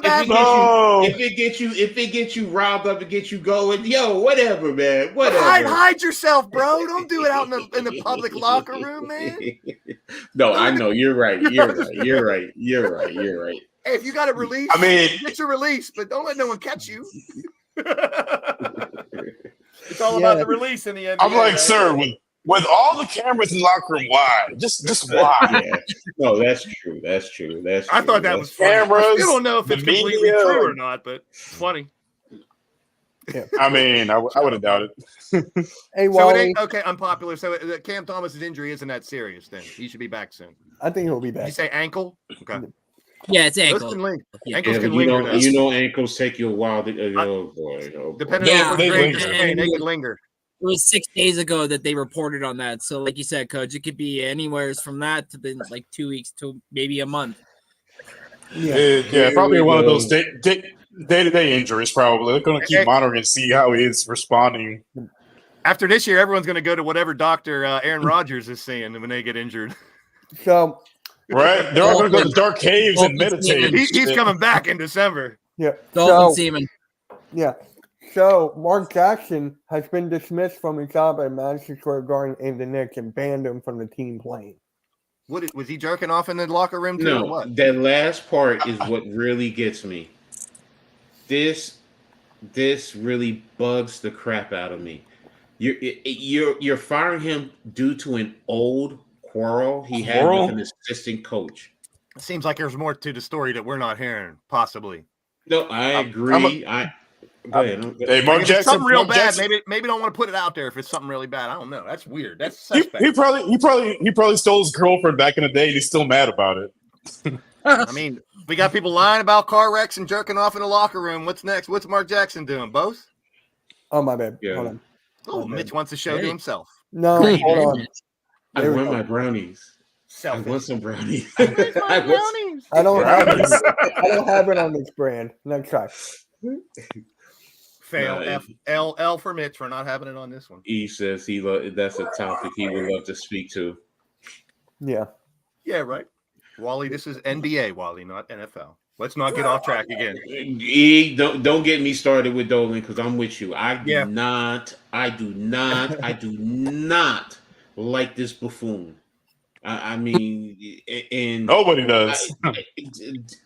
If it gets you riled up and get you going, whatever, man. Whatever. Hide yourself, bro. Don't do it out in the public locker room, man. No, I know you're right. You're right. Hey, if you got a release, get your release, but don't let no one catch you. It's all about the release in the NBA. I'm like, sir, with all the cameras in the locker room, why? Just why? No, that's true. I thought that was funny. Cameras, I still don't know if it's completely true or not, but it's funny. Yeah. I mean, I would have doubted. Hey, so it ain't okay. Unpopular. So Cam Thomas's injury isn't that serious. Then he should be back soon. I think he'll be back. Did you say ankle? Okay. Yeah, it's ankle. Ankles can linger. Ankles take you a while to. Oh boy. Depending on what grade you're in, they can linger. It was 6 days ago that they reported on that. So, like you said, Coach, it could be anywhere from that to then like 2 weeks to maybe a month. Yeah, probably one of those day-to-day injuries. Probably they're going to keep monitoring and see how he is responding. After this year, everyone's going to go to whatever doctor Aaron Rodgers is seeing when they get injured. So. Right, they're all going to go to dark caves and meditate. He's coming back in December. Yeah, Dolphin Seaman. Yeah, so Mark Jackson has been dismissed from his job at Madison Square Garden and the Knicks and banned him from the team playing. What was he jerking off in the locker room too? No, or what? That last part is what really gets me. This really bugs the crap out of me. You're firing him due to an old quarrel he had with an assistant coach. It seems like there's more to the story that we're not hearing, possibly. No, I agree. Go ahead. Hey, Mark Jackson, something real bad. Jackson, maybe don't want to put it out there if it's something really bad. I don't know. That's weird. That's suspect. He probably stole his girlfriend back in the day. And he's still mad about it. I mean, we got people lying about car wrecks and jerking off in the locker room. What's next? What's Mark Jackson doing? Both? Oh my bad. Yeah. Hold on. Oh, Mitch wants to show to himself. No, hold on. I want my brownies. Selfish. I want some brownies. I don't have it on this brand. Next try. Fail. L for Mitch for not having it on this one. He says that's a topic he would love to speak to. Yeah. Yeah, right. Wally, this is NBA, Wally, not NFL. Let's not get off track again. Don't get me started with Dolan because I'm with you. I do not like this buffoon. I mean, and Nobody does.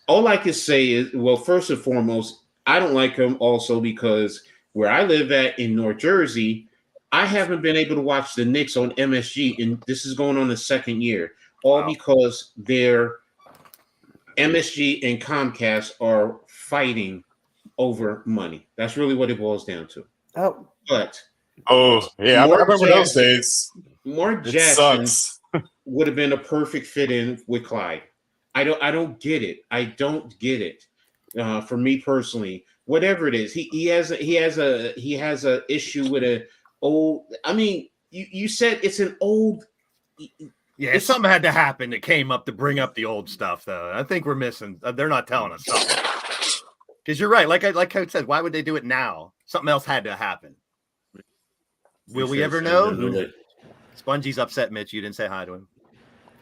all I can say is, well, first and foremost, I don't like him also because where I live at in North Jersey, I haven't been able to watch the Knicks on MSG, and this is going on the second year, all because their MSG and Comcast are fighting over money. That's really what it boils down to. Oh, But Oh, yeah. I Mark remember those Jackson- days. Mark It Jackson sucks. would have been a perfect fit in with Clyde. I don't get it. I don't get it. For me personally, whatever it is, he has a issue with a old. I mean, you said it's an old. Yeah, something had to happen that came up to bring up the old stuff, though. I think we're missing. They're not telling us something. Because you're right. Like Coach said, why would they do it now? Something else had to happen. Will we ever know? Who knows? Spongey's upset, Mitch. You didn't say hi to him.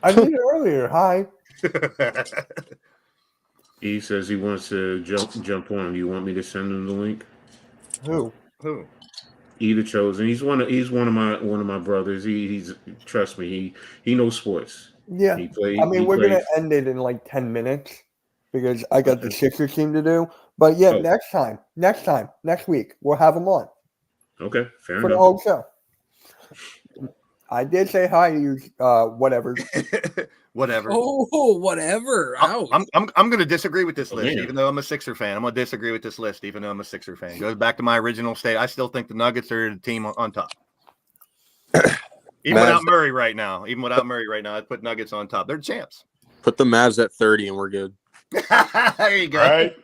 I did it earlier. Hi. He says he wants to jump on. Do you want me to send him the link? Who? Who? Either chosen. He's one of my brothers. He's trust me. He knows sports. Yeah. He played. I mean, he we're played- gonna end it in like 10 minutes because I got the Sixers team to do. But yeah, Oh. next week we'll have them on Okay, fair for the enough. whole show. I did say hi to you. Whatever. Whatever. Oh, whatever. Ouch. I'm going to disagree with this Oh, list, man. even though I'm a Sixer fan. I'm going to disagree with this list, even though I'm a Sixer fan. Goes back to my original state. I still think the Nuggets are the team on top. Even without Murray right now, I'd put Nuggets on top. They're champs. Put the Mavs at 30 and we're good. There you go. Right?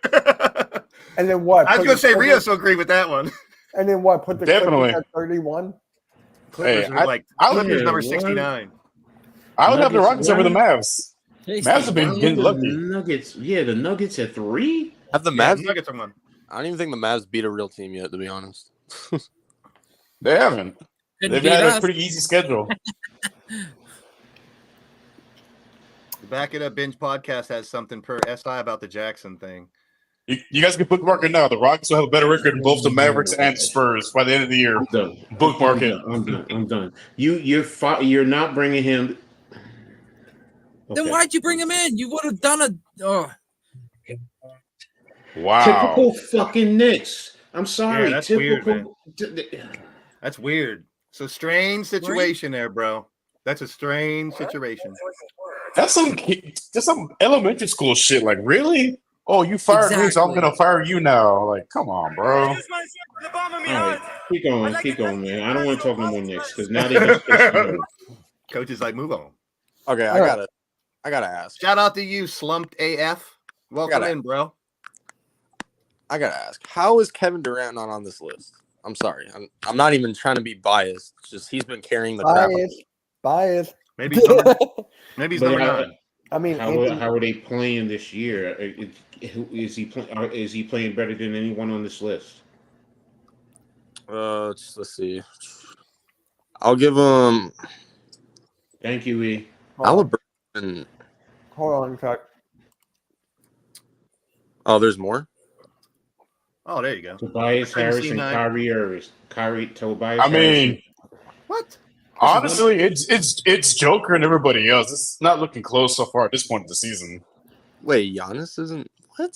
And then what? I was Put going to the say Clippers- Rios will agree with that one. And then what? Put the Definitely. Clippers at 31. Clippers Hey, are like Clippers yeah, number what? 69. I would have the Rockets over the Nuggets, Mavs. Hey, Mavs have been getting lucky. Nuggets. Yeah, the Nuggets at 3. Have the Yeah, Mavs? Nuggets are one. I don't even think the Mavs beat a real team yet, to be honest. They haven't. Couldn't They've beat had us. a pretty easy schedule. The Back It Up Binge podcast has something per SI about the Jackson thing. You guys can bookmark it now. The Rockets will have a better record than both the Mavericks and Spurs by the end of the year. I'm done. Bookmark it. I'm done. You're not bringing him. Then Okay. why'd you bring him in? You would have done a. Oh, Wow. Typical fucking Knicks. I'm sorry. Yeah, that's weird, typical. That's weird. So strange situation there, bro. That's a strange situation. That's some elementary school shit. Like, really? Oh, you fired me, so I'm Exactly. gonna fire you now. Like, come on, bro. All right, keep going, man. I don't want to talk no more Knicks because now they just pissed me off. Coach is like, move on. Okay, All right. I gotta ask. Shout out to you, Slumped AF. Welcome Gotta- in, bro. I gotta ask. How is Kevin Durant not on this list? I'm sorry. I'm not even trying to be biased. It's just he's been carrying the crap. Bias. Maybe he's number, maybe he's But number how, 9. I mean, how are they playing this year? Is he playing better than anyone on this list? Let's see. I'll give him Thank you, E. Halliburton. Hold on, Chuck. Oh, there's more. Oh, there you go. Tobias Couldn't Harris see and nine. Kyrie Irving. Tobias. I mean, What? honestly, it's Joker and everybody else. It's not looking close so far at this point of the season. Wait, Giannis isn't what?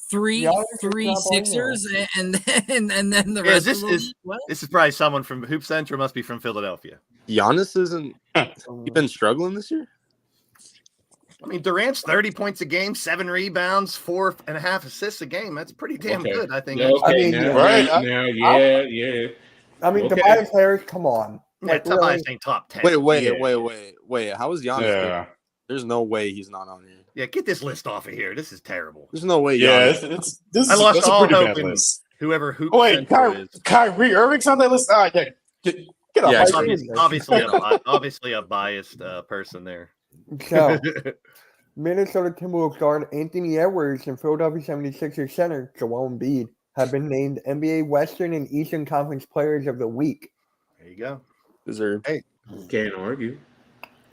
three Giannis is not playing Sixers and then the Yeah, rest this of them. is- What? This is probably someone from Hoop Central, must be from Philadelphia. Giannis isn't. He been struggling this year. I mean, Durant's 30 points a game, 7 rebounds, 4.5 assists a game. That's pretty damn Okay. good, I think. Yeah, okay, I mean, now, right, now, yeah. I mean, Okay. Tobias Harris, come on. Yeah, Like, Tobias really? ain't top 10. Wait. How is Giannis? Yeah, There's no way he's not on here. Yeah, get this list off of here. This is terrible. There's no way. yeah. Giannis. It's this I is lost that's a all pretty hope bad in- list. Whoever Hoop Oh, wait, Central is. Kyrie Irving's on that list. Ah, yeah. Get off Yeah, my it's screen. Obviously a biased person there. So, Minnesota Timberwolves guard Anthony Edwards and Philadelphia 76ers center Joel Embiid have been named NBA Western and Eastern Conference Players of the Week. There you go. Deserve. Can't argue.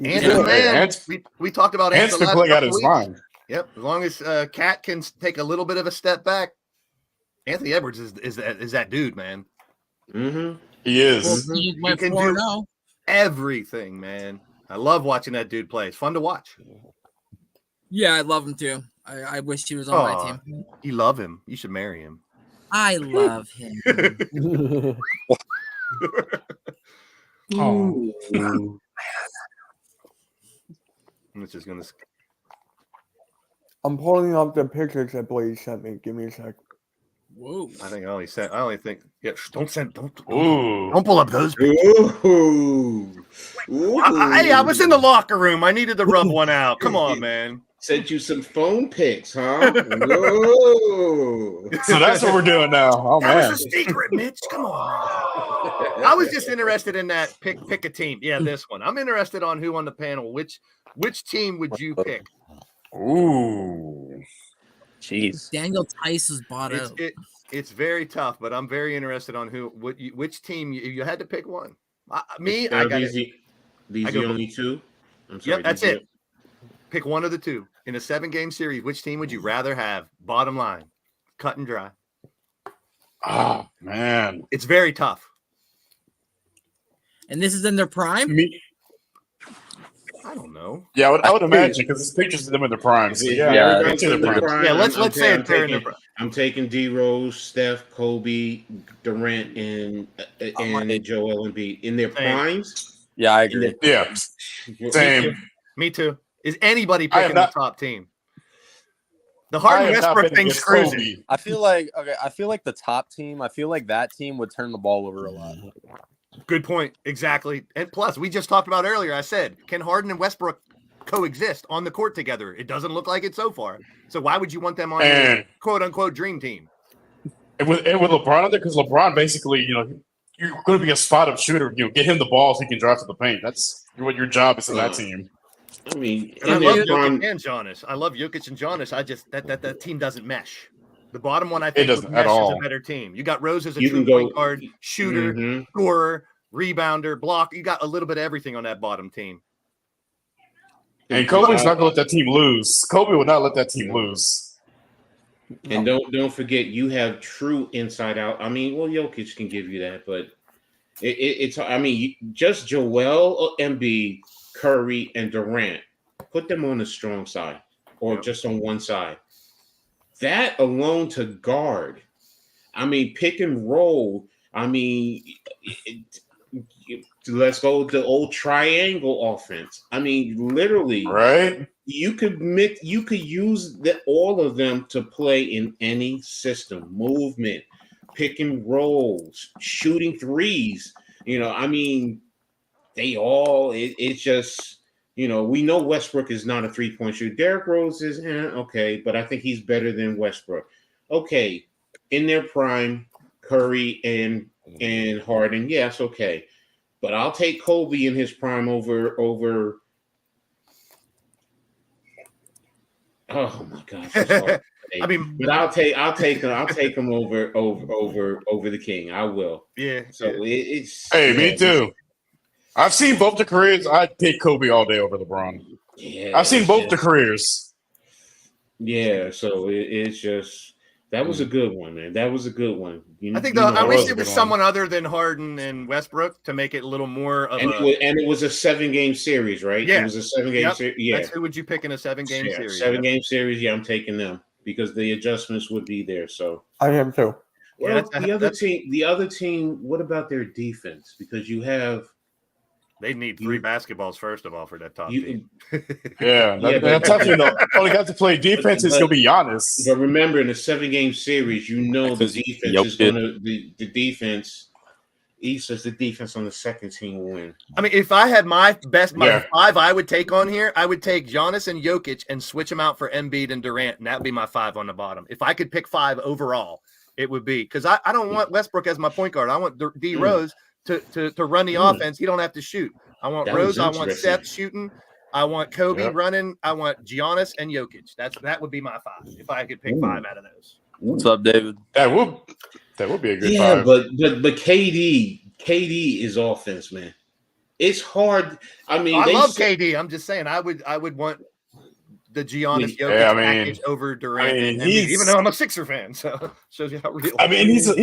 Ant Yeah, the man. Ant's- We talked about Ant Ant's the been last playing out couple his weeks. mind. Yep. As long as Cat can take a little bit of a step back, Anthony Edwards is that dude, man. Mm-hmm. He is. He went can 4-0. do everything, man. I love watching that dude play. It's fun to watch. Yeah, I love him too. I wish he was on my Aw, team. You love him. You should marry him. I love him. Oh. I'm just gonna. I'm pulling up the pictures that Blaze sent me. Give me a sec. Whoa. I only think. Yeah, don't Ooh. pull up those. Ooh. Ooh. I was in the locker room. I needed to rub one out. Come on, man. Sent you some phone pics, huh? Whoa. So that's what we're doing now. Oh That man. was a secret, Mitch. Come on. I was just interested in that pick a team. Yeah, this one. I'm interested on who on the panel. Which team would you pick? Ooh. Jeez. Daniel Tice was bought out. It's very tough, but I'm very interested on which team you had to pick one. I got it. These I are go the for- only two. I'm sorry. Yep, that's it. Pick one of the two in a 7-game series. Which team would you rather have? Bottom line, cut and dry. Oh man. It's very tough. And this is in their prime? Me, I don't know. yeah, I would imagine because it's pictures of them in their primes. So, yeah, Yeah, everybody's in their prime. Yeah, let's say it during the. I'm taking D Rose, Steph, Kobe, Durant, and Joel Embiid in their Same. primes. Yeah, I agree. Yeah, same. Me too. Is anybody I am picking the not- top team? The I Harden am not Westbrook betting thing against screws it. Kobe. I feel like the top team, I feel like that team would turn the ball over a lot. Good point. Exactly. And plus, we just talked about earlier. I said, can Harden and Westbrook coexist on the court together? It doesn't look like it so far. So why would you want them on your And quote unquote dream team? with LeBron on there, because LeBron basically, you're going to be a spot-up shooter. Get him the ball so he can drive to the paint. That's what your job is in that team. I mean, And I in love their prime, Jokic and Giannis. I love Jokic and Giannis. I just that team doesn't mesh. The bottom one, I think, doesn't would mesh at all. is a better team. You got Rose as a You true can go- point guard, shooter, Mhm. scorer, rebounder, block. You got a little bit of everything on that bottom team. And Kobe's not going to let that team lose. Kobe will not let that team lose. And don't forget, you have true inside out. I mean, well, Jokic can give you that, but it's. I mean, just Joel Embiid, Curry, and Durant. Put them on the strong side, or just on one side. That alone to guard. I mean, pick and roll. I mean, let's go with the old triangle offense. I mean, literally, Right? you could use all of them to play in any system, movement, pick and rolls, shooting threes. I mean, they all. It's just we know Westbrook is not a 3-point shooter. Derrick Rose is okay, but I think he's better than Westbrook. Okay, in their prime, Curry and Harden, yes, okay, but I'll take Kobe in his prime over. Oh my gosh! I'm sorry. I mean, but I'll take him over the King. I will. yeah. So it's Hey, me too. I've seen both the careers. I'd take Kobe all day over LeBron. Yeah, I've seen both the careers. Yeah, so it's just that was a good one, man. That was a good one. I think that I was wish a it was good one. someone other than Harden and Westbrook to make it a little more of it was a 7-game series, right? Yeah. It was a 7-game Yep. series. Yeah. That's who would you pick in a 7-game Yeah, series? 7-game series. Yeah, I'm taking them because the adjustments would be there. So I am too. Yeah, well, the other team, what about their defense? Because you have They need 3 basketballs first of all for that top you team. Yeah, Yeah, that's tough. Only got to play defense is going to be Giannis. but remember in a 7-game series, the defense is Jokic. gonna the defense East says the defense on the second team will win. I mean, if I had my Yeah. 5 I would take on here, I would take Giannis and Jokic and switch them out for Embiid and Durant, and that would be my 5 on the bottom. If I could pick 5 overall, it would be because I don't want Westbrook as my point guard. I want D Rose to run the offense. He don't have to shoot. I want That was Rose. I want interesting. Seth shooting. I want Kobe Yep. running. I want Giannis and Jokic. That would be my 5 if I could pick 5 out of those. What's up, David? That would be a good Yeah, five. but KD is offense, man. It's hard. I mean, I they love say- KD. I'm just saying I would want the Giannis Jokic Yeah, I mean- package over Durant, I mean, and Embiid, he's- even though I'm a Sixer fan. So shows you how real. I mean, he's a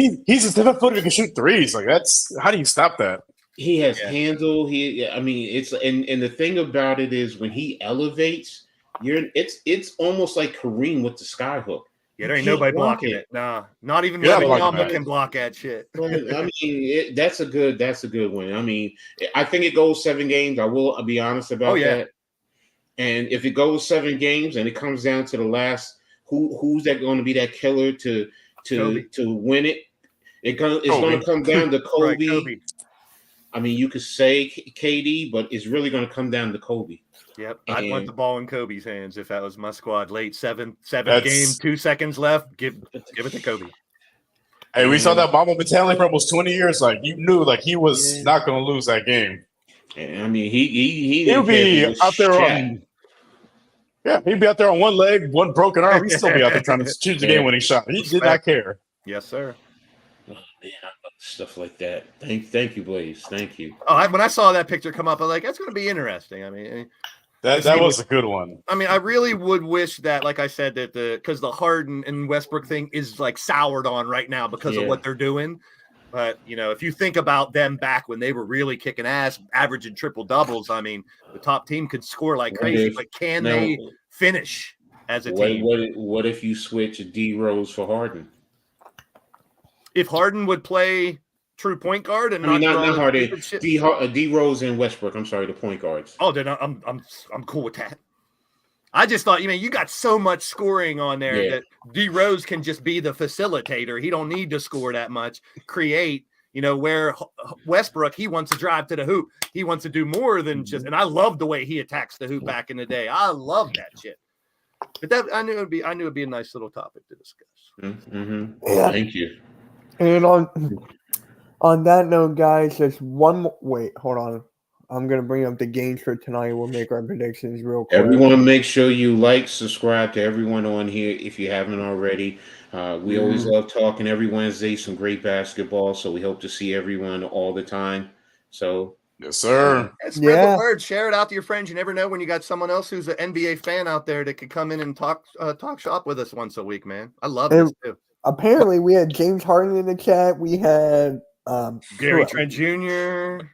7-footer who can shoot threes. Like that's how do you stop that? He has Yeah. handle. I mean, it's and the thing about it is when he elevates, it's almost like Kareem with the skyhook. Yeah, You there ain't can't nobody block blocking it. Nah, not even Yeah, Wembanyama blocking that. can block that shit. But, I mean, that's a good win. I mean, I think it goes 7 games. I'll be honest about yeah. that. And if it goes 7 games and it comes down to the last, who's that going to be that killer to Kobe. win it? It's going Kobe. to come down to Kobe. Right, Kobe. I mean, you could say KD, but it's really going to come down to Kobe. Yep, I'd want And- the ball in Kobe's hands if that was my squad. Late 7 That's- game, 2 seconds left. Give it to Kobe. Hey, we saw that Mamba mentality for almost 20 years. Like you knew, like he was not going to lose that game. And I mean, he He'll didn't care if be it was out there Shaq. on. Yeah, he'd be out there on one leg, one broken arm. He'd still be out there trying to choose the game-winning shot. He did not care. Yes, sir. Oh, man, I love stuff like that. Thank you, Blaze. Thank you. Oh, when I saw that picture come up, I was like, that's going to be interesting. I mean, That was a good one. I really would wish that, like I said, that because the Harden and Westbrook thing is like soured on right now because of what they're doing. But, if you think about them back when they were really kicking ass, averaging triple doubles, I mean, the top team could score like crazy, but can they finish as a team? What if you switch D Rose for Harden? If Harden would play true point guard and I mean, not not Harden. stupid shit- D Rose and Westbrook. I'm sorry, the point guards. Oh, then I'm cool with that. I just thought, you got so much scoring on there that D Rose can just be the facilitator. He don't need to score that much. Create, where Westbrook, he wants to drive to the hoop. He wants to do more than just. And I love the way he attacks the hoop back in the day. I love that shit. But that I knew it'd be a nice little topic to discuss. Mm-hmm. Yeah. Thank you. And on that note, guys, there's one more. Wait, hold on. I'm going to bring up the games for tonight. We'll make our predictions real quick. Everyone, make sure you like, subscribe to everyone on here if you haven't already. We always love talking every Wednesday, some great basketball. So we hope to see everyone all the time. So, Yes, sir. Spread the word, share it out to your friends. You never know when you got someone else who's an NBA fan out there that could come in and talk shop with us once a week, man. I love this too. Apparently, we had James Harden in the chat. We had Gary Trent Jr.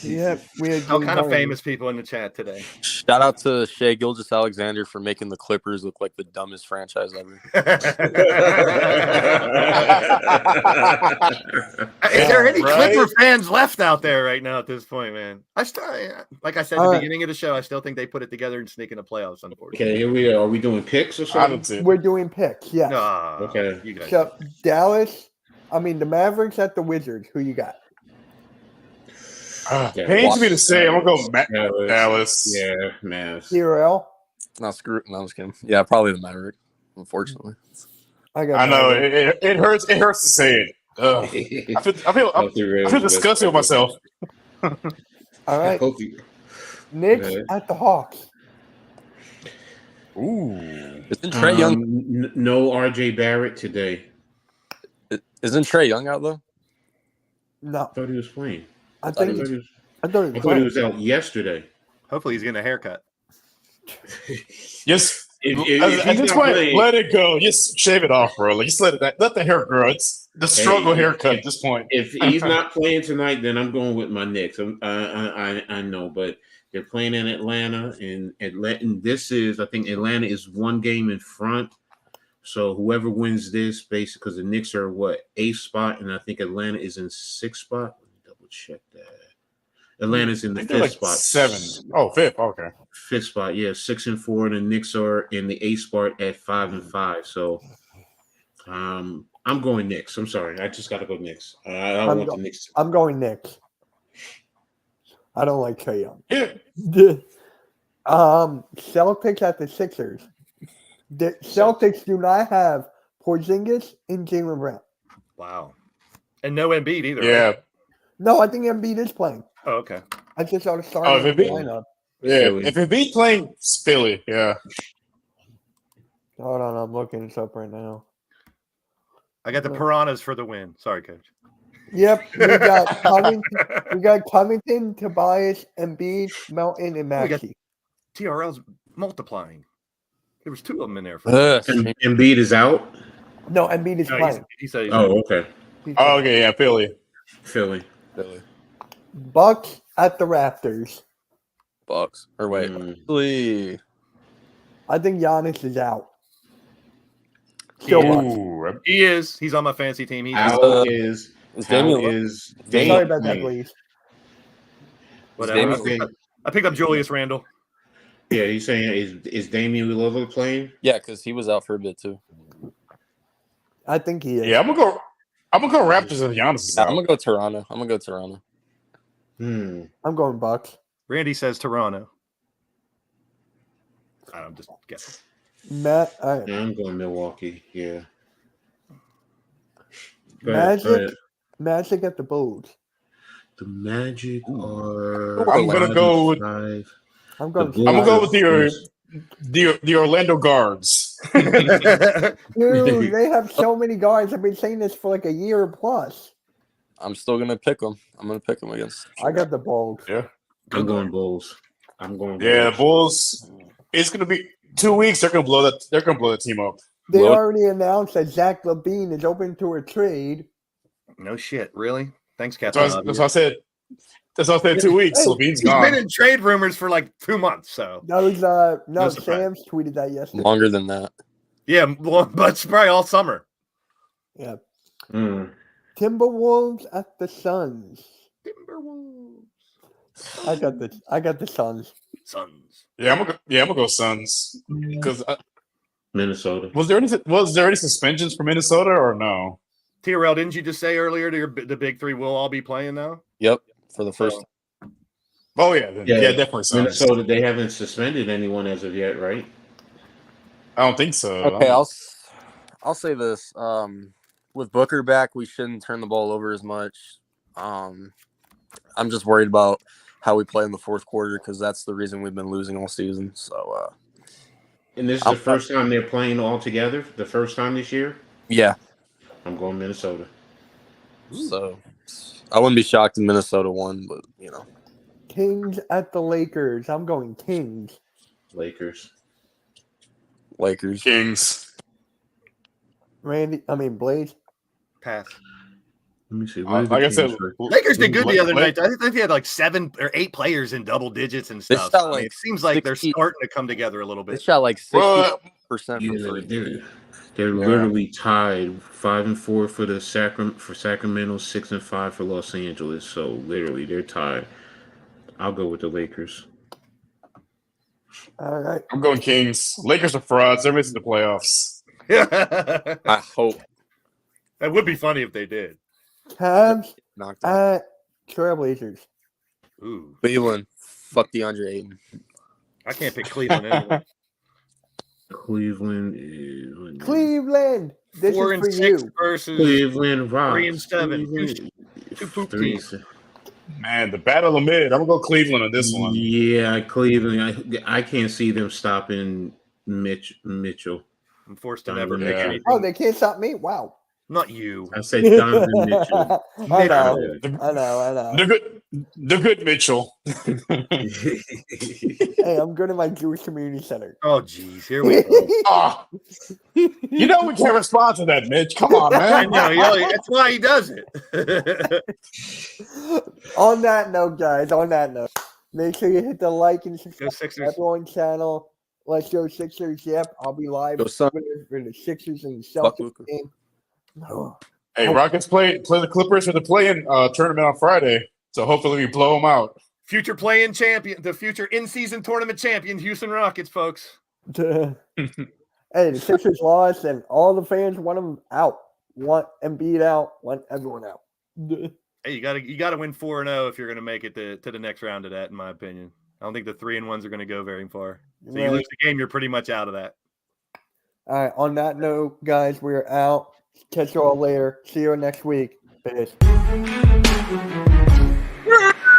Yep, we had all James kind of Harden. famous people in the chat today. Shout out to Shea Gilgeous-Alexander for making the Clippers look like the dumbest franchise ever. Is there any Right? Clipper fans left out there right now at this point, man? I still, like I said at the beginning of the show, I still think they put it together and sneak in the playoffs. Unfortunately, okay, here we are. Are we doing picks or I something? don't see it. We're doing picks, yeah. Okay. you guys. So the Mavericks at the Wizards. Who you got? Pains me to say, I'm going to go Dallas. Yeah, Mavs. CRL. No, screw it. No, I'm just kidding. Yeah, probably the Maverick, unfortunately. I got. I know Mavericks. it hurts. It hurts to say it. Ugh. I feel disgusted with myself. All right. Knicks at the Hawks. Ooh. Isn't Trey Young? No RJ Barrett today. Isn't Trey Young out though? No, I thought he was playing. I I think thought he was, I thought I it was thought he fine. was out yesterday. Hopefully, he's getting a haircut. Just If at he's this not point, playing- let it go. Just shave it off, bro. Like, just let the hair grow. It's the struggle haircut at this point. If he's not playing tonight, then I'm going with my Knicks. I know, but they're playing in Atlanta, and this is, I think Atlanta is one game in front. So whoever wins this, basically, because the Knicks are eighth spot, and I think Atlanta is in sixth spot. Let me double check that. Atlanta's in the I think they're fifth like spot. 7. Oh, fifth. Okay. Fifth spot, yeah, 6-4, and the Knicks are in the eighth spot at 5-5. So, I'm going Knicks. I'm sorry, I just got to go Knicks. I want the Knicks. I'm going Knicks. I don't like Trae Young. Yeah. Celtics at the Sixers. The Celtics do not have Porzingis and Jaylen Brown. Wow, and no Embiid either. Yeah. Right? No, I think Embiid is playing. Oh, okay. I just saw the Oh, starting if Embiid- lineup. Yeah. Philly. If it beat playing, it's Philly. Yeah. Hold on, I'm looking this up right now. I got the Piranhas for the win. Sorry, coach. Yep, we got Covington, Covington, Tobias, Embiid, Melton, and We got- Maxey. TRL's multiplying. There was 2 of them in there. Embiid is out. No, Embiid is No, playing. he said he's Oh, okay. He's Oh, okay. Yeah. Philly. Philly. Bucks at the Raptors. Bucks. Or wait, Mm. actually, I think Giannis is out. He Still is. Bucks. Ooh, He is. He's on my fantasy team. He's How is is Damian how Lillard- is Sorry Dame about that, playing? please. whatever. Damian- I picked up Julius Randle. Yeah, he's saying is Damian Lillard playing? yeah, because he was out for a bit too. I think he is. yeah, I'm gonna go Raptors if Giannis is I'm out. gonna go Toronto. I'm gonna go Toronto. I'm going Bucks. Randy says Toronto. I'm just guessing. Matt, Yeah, I'm going Milwaukee. Yeah. Go ahead, go Magic. ahead. Magic at the Bulls. The Magic are. I'm gonna go with- 5. I'm going. Bulls I'm gonna go are with first. the Orlando Guards. Dude, they have so many guards. I've been saying this for like a year plus. I'm still gonna pick them. I'm gonna pick them against. I got the Bulls. Yeah, I'm going Bulls. I'm going. yeah, the Bulls. Bulls. It's gonna be 2 weeks. They're gonna blow that. They're gonna blow the team up. They Well- already announced that Zach LaVine is open to a trade. No shit, really? Thanks, That's Captain. what I said. That's what I said. 2 weeks. Hey, Levine's He's gone. been in trade rumors for like 2 months, so That was No no. surprise. Sam's tweeted that yesterday. Longer than that. yeah, well, but it's probably all summer. Yeah. Mm. Timberwolves at the Suns. Timberwolves, I got the Suns. Suns. Yeah, I'm gonna go Suns. Because Minnesota. was there any suspensions for Minnesota or no? TRL, didn't you just say earlier the big three will all be playing now? Yep, for the first. Oh yeah, then, yeah, definitely Suns. Minnesota. They haven't suspended anyone as of yet, right? I don't think so. Okay, I'll say this. With Booker back, we shouldn't turn the ball over as much. I'm just worried about how we play in the fourth quarter because that's the reason we've been losing all season. So, And this is the first time they're playing all together. The first time this year. yeah. I'm going Minnesota. So, I wouldn't be shocked if Minnesota won, but Kings at the Lakers. I'm going Kings. Lakers. Lakers. Kings. Blaze. Pass. Let me see. Like I said, Lakers did good the other Lake- night. I think they had like 7 or 8 players in double digits and They stuff. shot I mean, like it seems like they're 60 starting to come together a little They bit. shot like 60% Well, from three. They're literally tied 5-4 for the Sacramento, 6-5 for Los Angeles. So literally, they're tied. I'll go with the Lakers. All right. I'm going Kings. Lakers are frauds. They're missing the playoffs. That I hope would be funny if they did. Cavs knocked out. at Trailblazers. Ooh, Cleveland. Fuck DeAndre Ayton. I can't pick Cleveland anyway. Cleveland is Cleveland. This 4 is and for 6 you. versus Cleveland Rocks. 3 and 7. Cleveland- Two poop 3 teams. Man, the battle of mid. I'm gonna go Cleveland on this one. Yeah, Cleveland. I can't see them stopping Mitchell. I'm forced to never pick Yeah. anything. Oh, they can't stop me? Wow. Not you. I say Donovan Mitchell. I know. I know. The good Mitchell. Hey, I'm going to my Jewish community center. Oh, geez. Here we go. Ah, you know we can't respond to that, Mitch. Come on, I man. know. That's why he does it. On that note, guys, make sure you hit the like and Go subscribe to Sixers. everyone's channel. Let's go Sixers. Yep, I'll be live Go Suns. for the Sixers and Fuck Celtics Luka. game. Oh, Hey, Rockets play the Clippers for the play-in tournament on Friday. So hopefully we blow them out. Future play-in champion, the future in-season tournament champion, Houston Rockets, folks. hey, the Sixers lost, and all the fans want them out. Want Embiid out. Want everyone out. Hey, you gotta win 4-0 if you're gonna make it to the next round of that, in my opinion. I don't think the 3-1s are gonna go very far. So you Right. lose the game, you're pretty much out of that. All right. On that note, guys, we're out. Catch you all later. See you next week. Peace.